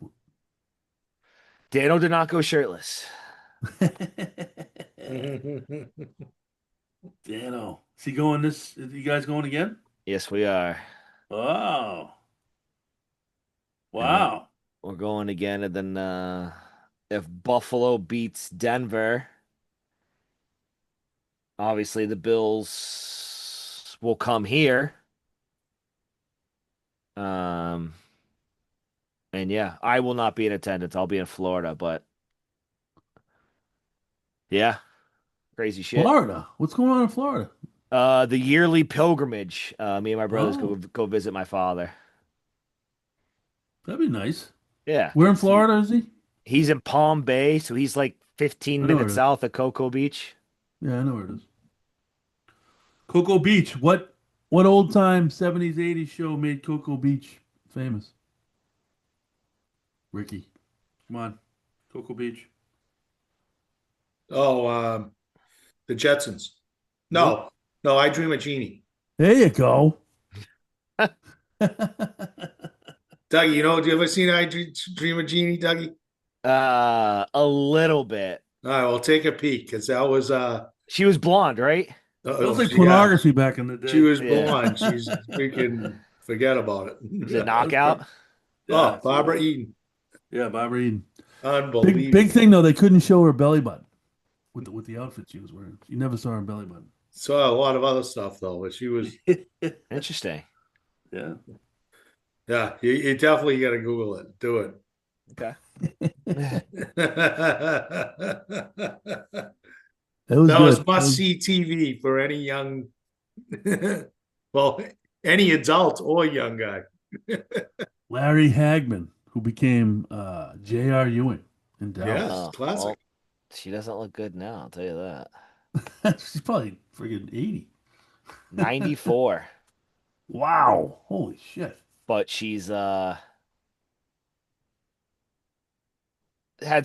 Dano did not go shirtless. way. Dano. Is he going this? Is you guys going again? Yes, we are. Oh. And Wow. we're going again. And then if Buffalo beats Denver, obviously the Bills will come here. Um, and yeah, I will not be in attendance. I'll be in Florida, but yeah, crazy shit. Florida. What's going on in Florida? The yearly pilgrimage. Me and my brothers Oh. go visit my father. That'd be nice. Yeah. Where in Florida is he? He's in Palm Bay, so he's like 15 I know where minutes it is. south of Cocoa Beach. Yeah, I know where it is. Cocoa Beach. What old time 70s, 80s show made Cocoa Beach famous? Ricky. Come on. Cocoa Beach. Oh, the Jetsons. No, no, I Dream of Genie. There you go. Dougie, do you ever seen Dream of Genie, Dougie? A little bit. All right, well, take a peek because that was She was blonde, right? That was like yeah, pornography back in the day. she was Yeah. blonde. She's freaking forget about it. Was it knockout? Oh, Barbara Eden, Yeah, Barbara Eden. unbelievable. Big thing though, they couldn't show her belly button with the outfit she was wearing. You never saw her belly button. Saw a lot of other stuff though, but she was. Interesting. Yeah. Yeah, you definitely got to Google it. Do it. Okay. That was That good. was must see TV for any young, well, any adult or young guy. Larry Hagman, who became J.R. Ewing in Dallas. Yes, Oh, classic. well, she doesn't look good now, I'll tell you that. She's probably friggin' 80. 94. Wow. Holy shit. But she's had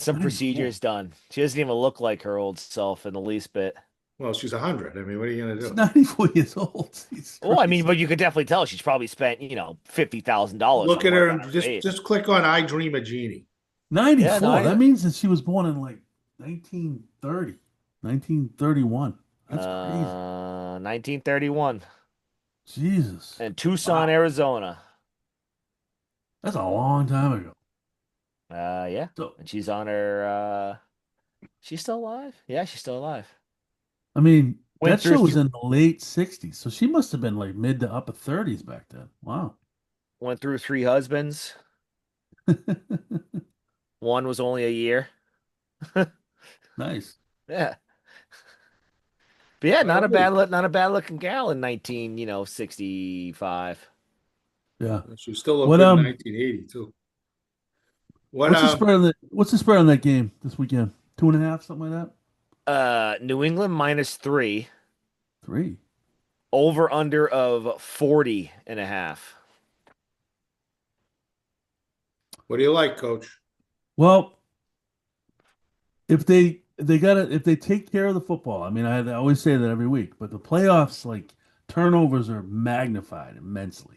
some 94. procedures done. She doesn't even look like her old self in the least bit. Well, she's 100. I mean, what are you gonna She's do? 94 years old. Jesus Well, I mean, Christ. but you could definitely tell she's probably spent, $50,000. Look on at her work on and face. just click on I Dream of Genie. 94. Yeah, no, That means that she was born in like 1930, 1931. That's crazy. 1931 Jesus. in Tucson, Wow. Arizona. That's a long time ago. Yeah. So, And she's on her She's still alive? Yeah, she's still alive. I mean, Went that through show was th in the late 60s, so she must have been like mid to upper 30s back then. Wow. went through three husbands. One was only a year. Nice. Yeah. But yeah, All right. not a bad looking gal in 19, 65. Yeah. She still looked What good in 1980 too. What what's the spread on that game this weekend? 2.5, something like that? New England minus three, 3. over under of 40 and a half. what do you like, Coach? Well, if they take care of the football, I mean, I always say that every week, but the playoffs, like, turnovers are magnified immensely.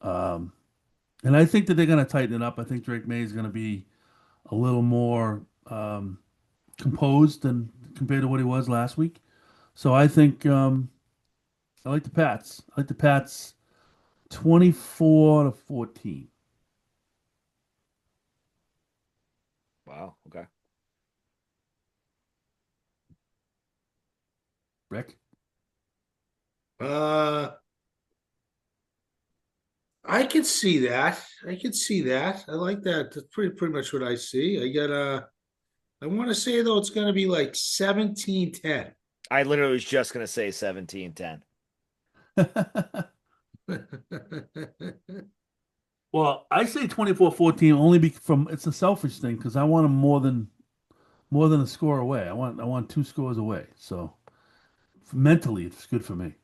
Um, and I think that they're going to tighten it up. I think Drake May is going to be a little more composed than compared to what he was last week. So I think I like the Pats. I like the Pats 24-14. Wow. Okay. Rick? Uh, I can see that. I can see that. I like that. That's pretty much what I see. I want to say though it's going to be like 17-10. I literally was just gonna say 17-10. Well, I say 24-14 only from it's a selfish thing because I want them more than a score away. I want 2 scores away. So mentally, it's good for me.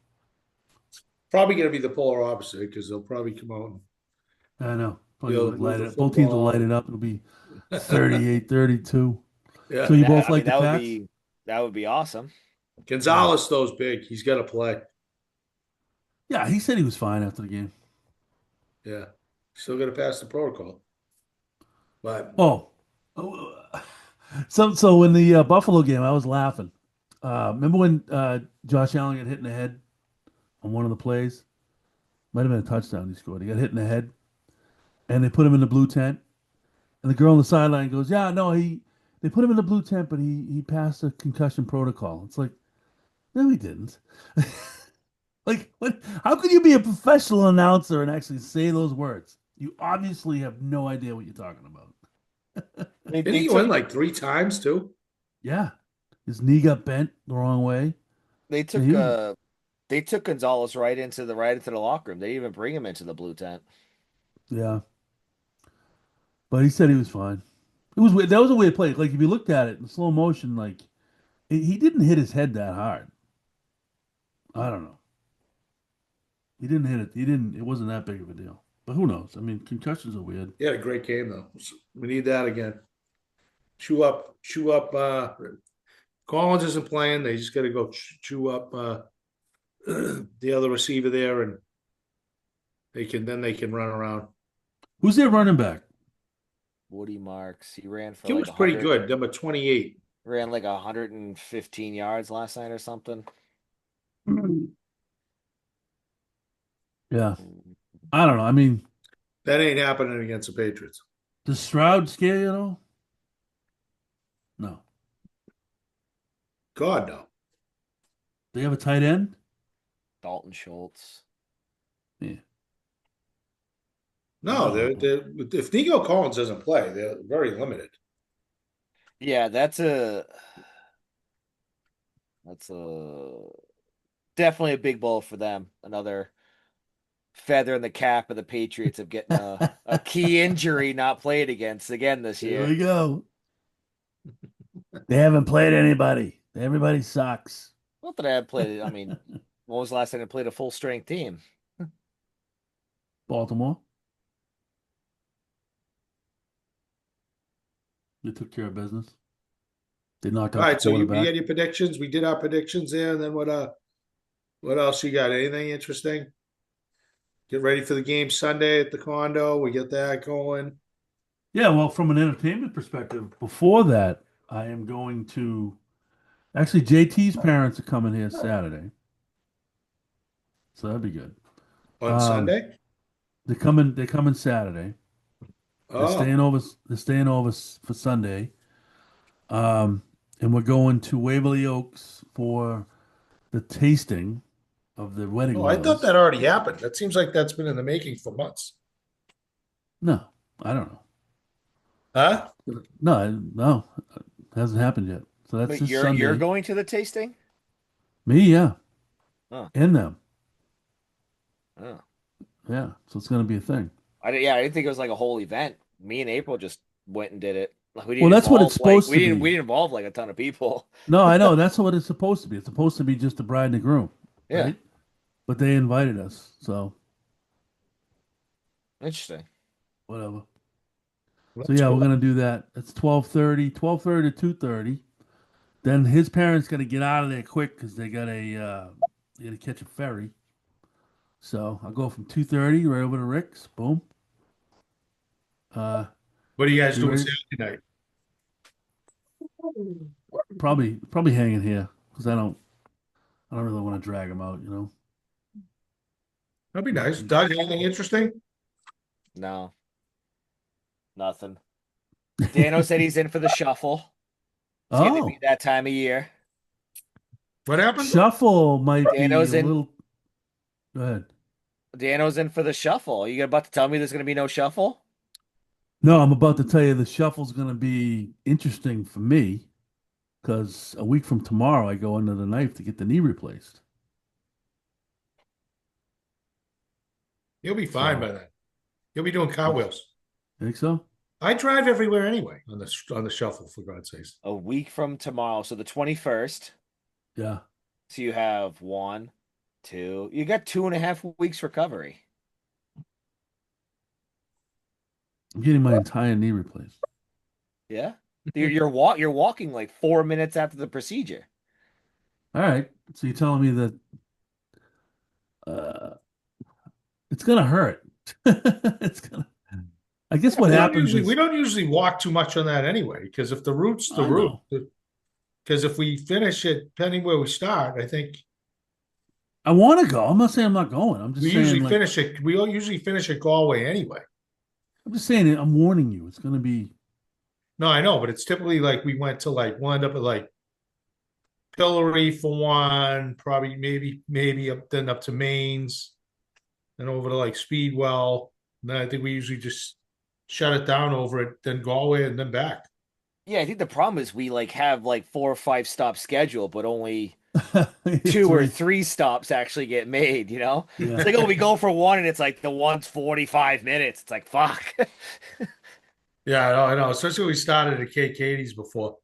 Probably going to be the polar opposite because they'll probably come out and I know. be Probably able to gonna move light the it up. Both teams will light football. it up. It'll be 38-32. So Yeah. you That both I mean like the Pats? that would be awesome. Yeah. Gonzalez throws big. He's got to play. Yeah, he said he was fine after the game. Yeah. Still got to pass the protocol. But Oh, so in the Buffalo game, I was laughing. Remember when Josh Allen got hit in the head on one of the plays? Might have been a touchdown he scored. He got hit in the head, and they put him in the blue tent. And the girl on the sideline goes, "Yeah, no, he they put him in the blue tent, but he passed a concussion protocol." It's like, no, he didn't. Like, what? How could you be a professional announcer and actually say those words? You obviously have no idea what you're talking about. didn't he win like 3 times too? Yeah, his knee got bent the wrong way. they Yeah, took uh they took Gonzalez right into the locker room. They didn't even bring him into the blue tent. yeah, but he said he was fine. It was weird. That was a weird play. Like if you looked at it in slow motion, like he didn't hit his head that hard. I don't know. He didn't hit it. He didn't. It wasn't that big of a deal. But who knows? I mean, concussions are weird. He had a great game though. We need that again. Chew up, chew up. Collins isn't playing. They just got to go chew up the other receiver there, and they can run around. Who's their running back? Woody Marks. He ran for It like was pretty 100, good. Number 28. ran like 115 yards last night or something. Yeah, I don't know. I mean, That ain't happening against the Patriots. does Stroud scare you at all? No. God no. They have a tight end. Dalton Schultz. Yeah. No, That'll help 'em. they're if Nico Collins doesn't play, they're very limited. Yeah, that's a definitely a big blow for them. Another feather in the cap of the Patriots of getting a key injury not played against again this Here year. we go. They haven't played anybody. Everybody sucks. Not that I had played. I mean, when was the last time I played a full strength team? Baltimore. They took care of business. They knocked All out the right, so you quarterback. had your predictions. We did our predictions there, and then what else you got? Anything interesting? Get ready for the game Sunday at the condo. We get that going. Yeah, well, from an entertainment perspective, before that, I am going to actually JT's parents are coming here Saturday, so that'd be good. On Um, Sunday? they're coming Saturday. They're Oh, staying over. They're staying over for Sunday. Um, and we're going to Waverly Oaks for the tasting of the wedding Oh, I thought rose. that already happened. That seems like that's been in the making for months. No, I don't know. Huh? No, it hasn't happened yet. So that's Wait, this you're Sunday. going to the tasting? Me, yeah, Oh, and them, oh. yeah. So it's gonna be a thing. Yeah, I didn't think it was like a whole event. Me and April just went and did it. Like we Well, didn't that's what involve it's supposed to we be. didn't involve like a ton of people. No, I know that's what it's supposed to be. It's supposed to be just the bride and the groom, Yeah, right? But they invited us, so interesting. whatever. So That's yeah, we're cool. gonna do that. It's 12:30 to 2:30. Then his parents got to get out of there quick because they got to catch a ferry. So I'll go from 2:30 right over to Rick's. Boom. Uh, What are you guys be doing ready. Saturday night? Probably hanging here because I don't really want to drag him out. That'd be nice. Doug, anything interesting? No, nothing. Dano said he's in for the shuffle. It's getting to be Oh, that time of year. What happened? shuffle might be Dano's a in. little. Go ahead. Dano's in for the shuffle. You about to tell me there's going to be no shuffle? No, I'm about to tell you the shuffle's going to be interesting for me because a week from tomorrow I go under the knife to get the knee replaced. You'll be fine So, by then. You'll be doing cartwheels. think so? I drive everywhere anyway on the shuffle, for God's sakes. A week from tomorrow, so the 21st. Yeah. So you have one, two. You got 2.5 weeks recovery. I'm getting my entire knee replaced. Yeah. You're walking like 4 minutes after the procedure. All right. So you're telling me that uh, it's gonna hurt. It's gonna. I guess what happens We is don't usually walk too much on that anyway, because if the route's the I route, know. because if we finish it, depending where we start, I think I want to go. I'm not saying I'm not going. I'm just saying like we all usually finish at Galway anyway. I'm just saying I'm warning you. It's gonna be No, I know, but it's typically like we'll end up at like Pillory for one, probably maybe up to Maine's, then over to like Speedwell. And then I think we usually just shut it down over it, then Galway and then back. Yeah, I think the problem is we like have like 4 or 5 stop schedule, but only two or three. three stops actually get made, you know? It's Yeah. like, oh, we go for one and it's like the one's 45 minutes. It's like, fuck. Yeah, I know. Especially when we started at K Katie's before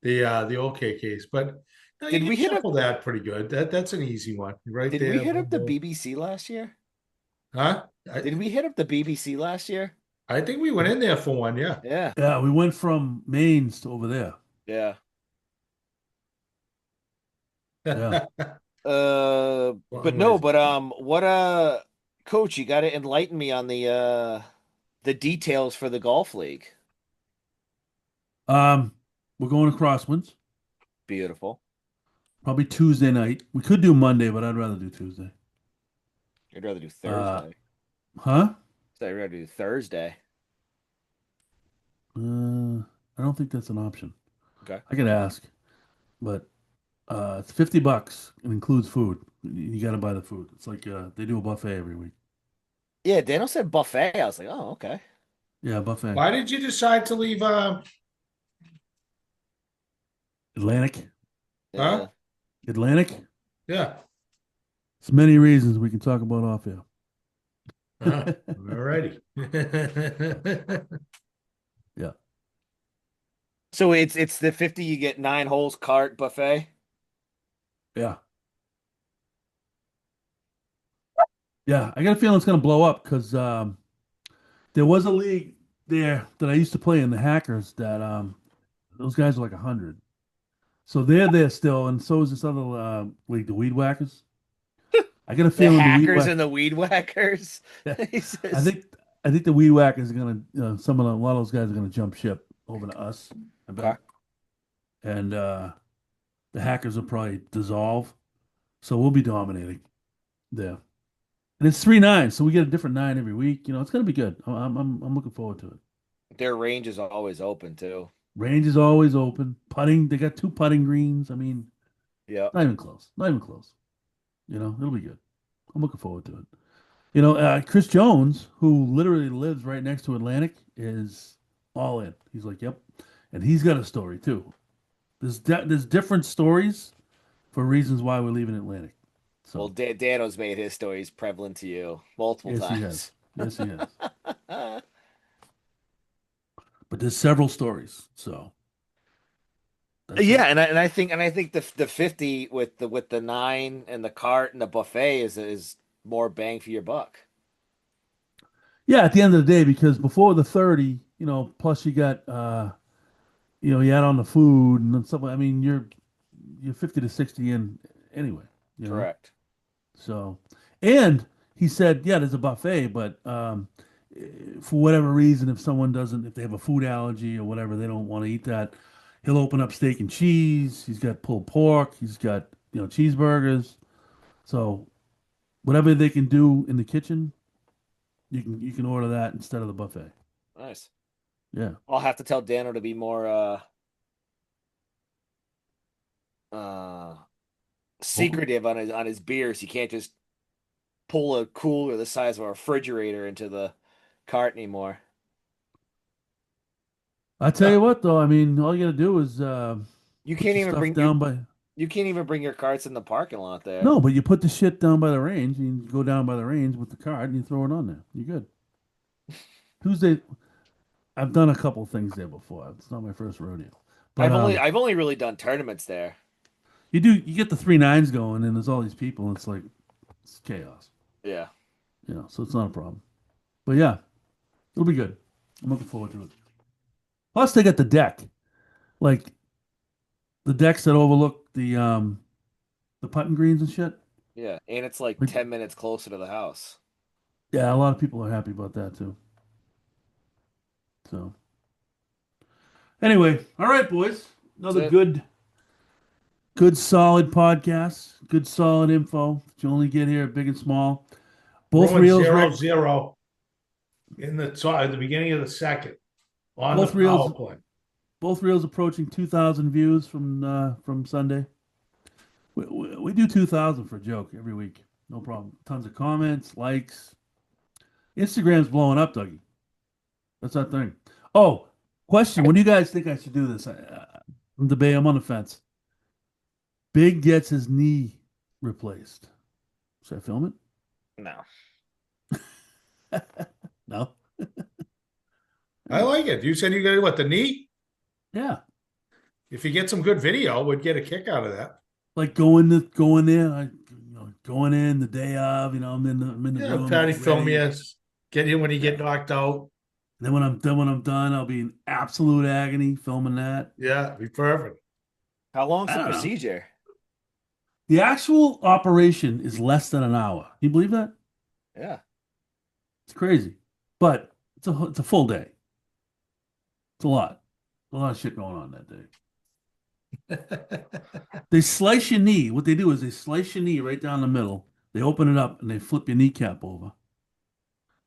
the old KK's. But no, you Did can we hit up shuffle that pretty good. That's an easy one right did we there. hit Boom, up the boom. BBC last year? Huh? Did we hit up the BBC last year? I think we went in there for one. Yeah. Yeah. Yeah, we went from Maine's to over there. Yeah. Yeah. But Long no, ways. but what coach, you got to enlighten me on the details for the golf league. Um, we're going to Crosswinds Beautiful. probably Tuesday night. We could do Monday, but I'd rather do Tuesday. I'd rather do Uh, Thursday. huh? I'd rather do Thursday. I don't think that's an option. Okay. I could ask, but it's $50. It includes food. You got to buy the food. It's like they do a buffet every week. Yeah, Daniel said buffet. I was like, oh, okay. Yeah, buffet. Why did you decide to leave? Atlantic. Huh? Yeah. Atlantic. Yeah. It's many reasons we can talk about off here. All righty. Yeah. So it's the 50 you get 9 holes cart buffet. Yeah. Yeah. I got a feeling it's going to blow up because there was a league there that I used to play in, the Hackers, that those guys are like 100. So they're there still, and so is this other league, the Weed Whackers. I got a The feeling the Weed hackers Whack. and the weed whackers. Yeah, He I says, think I think the Weed Whackers are gonna, a lot of those guys are gonna jump ship over to us. I okay. bet. And the Hackers will probably dissolve, so we'll be dominating there. And it's 3 9, so we get a different nine every week. It's gonna be good. I'm looking forward to it. Their range is always open too. Range is always open. Putting, they got 2 putting greens. I mean, Yeah. not even close. Not even close. It'll be good. I'm looking forward to it. Chris Jones, who literally lives right next to Atlantic, is all in. He's like, yep. And he's got a story too. There's different stories for reasons why we're leaving Atlantic. Well, So, Dano's made his stories prevalent to you multiple yes, he has. times. Yes, he has. But there's several stories. So, that's Yeah, it. and I think the 50 with the 9 and the cart and the buffet is more bang for your buck. Yeah, at the end of the day, because before the 30, plus you got you add on the food and stuff. I mean, you're 50 to 60 in anyway, you know. Correct. So, and he said, yeah, there's a buffet, but for whatever reason, if they have a food allergy or whatever, they don't want to eat that, he'll open up steak and cheese. He's got pulled pork. He's got, cheeseburgers. So whatever they can do in the kitchen, you can order that instead of the buffet. Nice. Yeah. I'll have to tell Dano to be more uh Vocal. secretive on his beers. He can't just pull a cooler the size of a refrigerator into the cart anymore. I tell you what, though, I mean, all you got to do is You put can't your even stuff bring you down by. you can't even bring your carts in the parking lot there. No, but you put the shit down by the range. And you go down by the range with the cart and you throw it on there. You're good. Tuesday, I've done a couple things there before. It's not my first rodeo, but I've only really done tournaments there. you get the 3 9s going, and there's all these people, and it's chaos. Yeah. So it's not a problem. But yeah, it'll be good. I'm looking forward to it. Plus, they got the deck, like the decks that overlook the putting greens and shit. Yeah. And it's like Like, 10 minutes closer to the house. yeah, a lot of people are happy about that too. So anyway, all right, boys. That's Another it. good solid podcast. Good solid info that you only get here at Big and Small. Both Bruins reels, 0-0 in at the beginning of the second on the both reels, power play. both reels approaching 2,000 views from Sunday. We do 2,000 for a joke every week. No problem. Tons of comments, likes. Instagram's blowing up, Dougie. That's that thing. Oh, question. When do you guys think I should do this? I'm debating. I'm on the fence. Big gets his knee replaced. Should I film No. it? No. I like it. You said you got what, the knee? Yeah. If you get some good video, we'd get a kick out of that. Like going there, going in the day of, I'm in the Yeah, room. Patty, ready. film you. Get you when you get Yeah. knocked out. Then when I'm done, I'll be in absolute agony filming that. Yeah, be perfect. How long's I the don't know. procedure? The actual operation is less than an hour. Can you believe that? Yeah. It's crazy, but it's a full day. It's a lot. A lot of shit going on that day. They slice your knee. What they do is they slice your knee right down the middle. They open it up and they flip your kneecap over.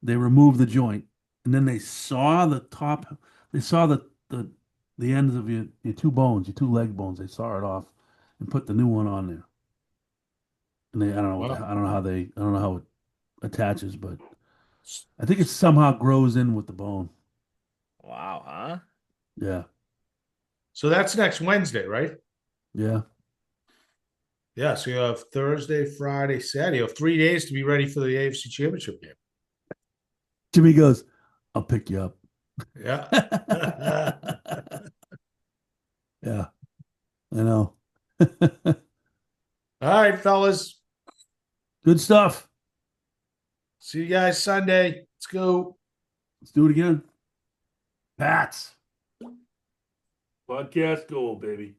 They remove the joint, and then they saw the top. They saw the ends of your 2 bones, your 2 leg bones. They saw it off and put the new one on there. And I don't know Wow. I don't know how it attaches, but I think it somehow grows in with the bone. Wow, huh? Yeah, So that's next Wednesday, right? yeah. Yeah, so you have Thursday, Friday, Saturday. You have 3 days to be ready for the AFC Championship game. Jimmy goes, "I'll pick you up." Yeah. Yeah, I know. All right, fellas. Good stuff. See you guys Sunday. Let's go. Let's do it again. Pats. Podcast gold, baby.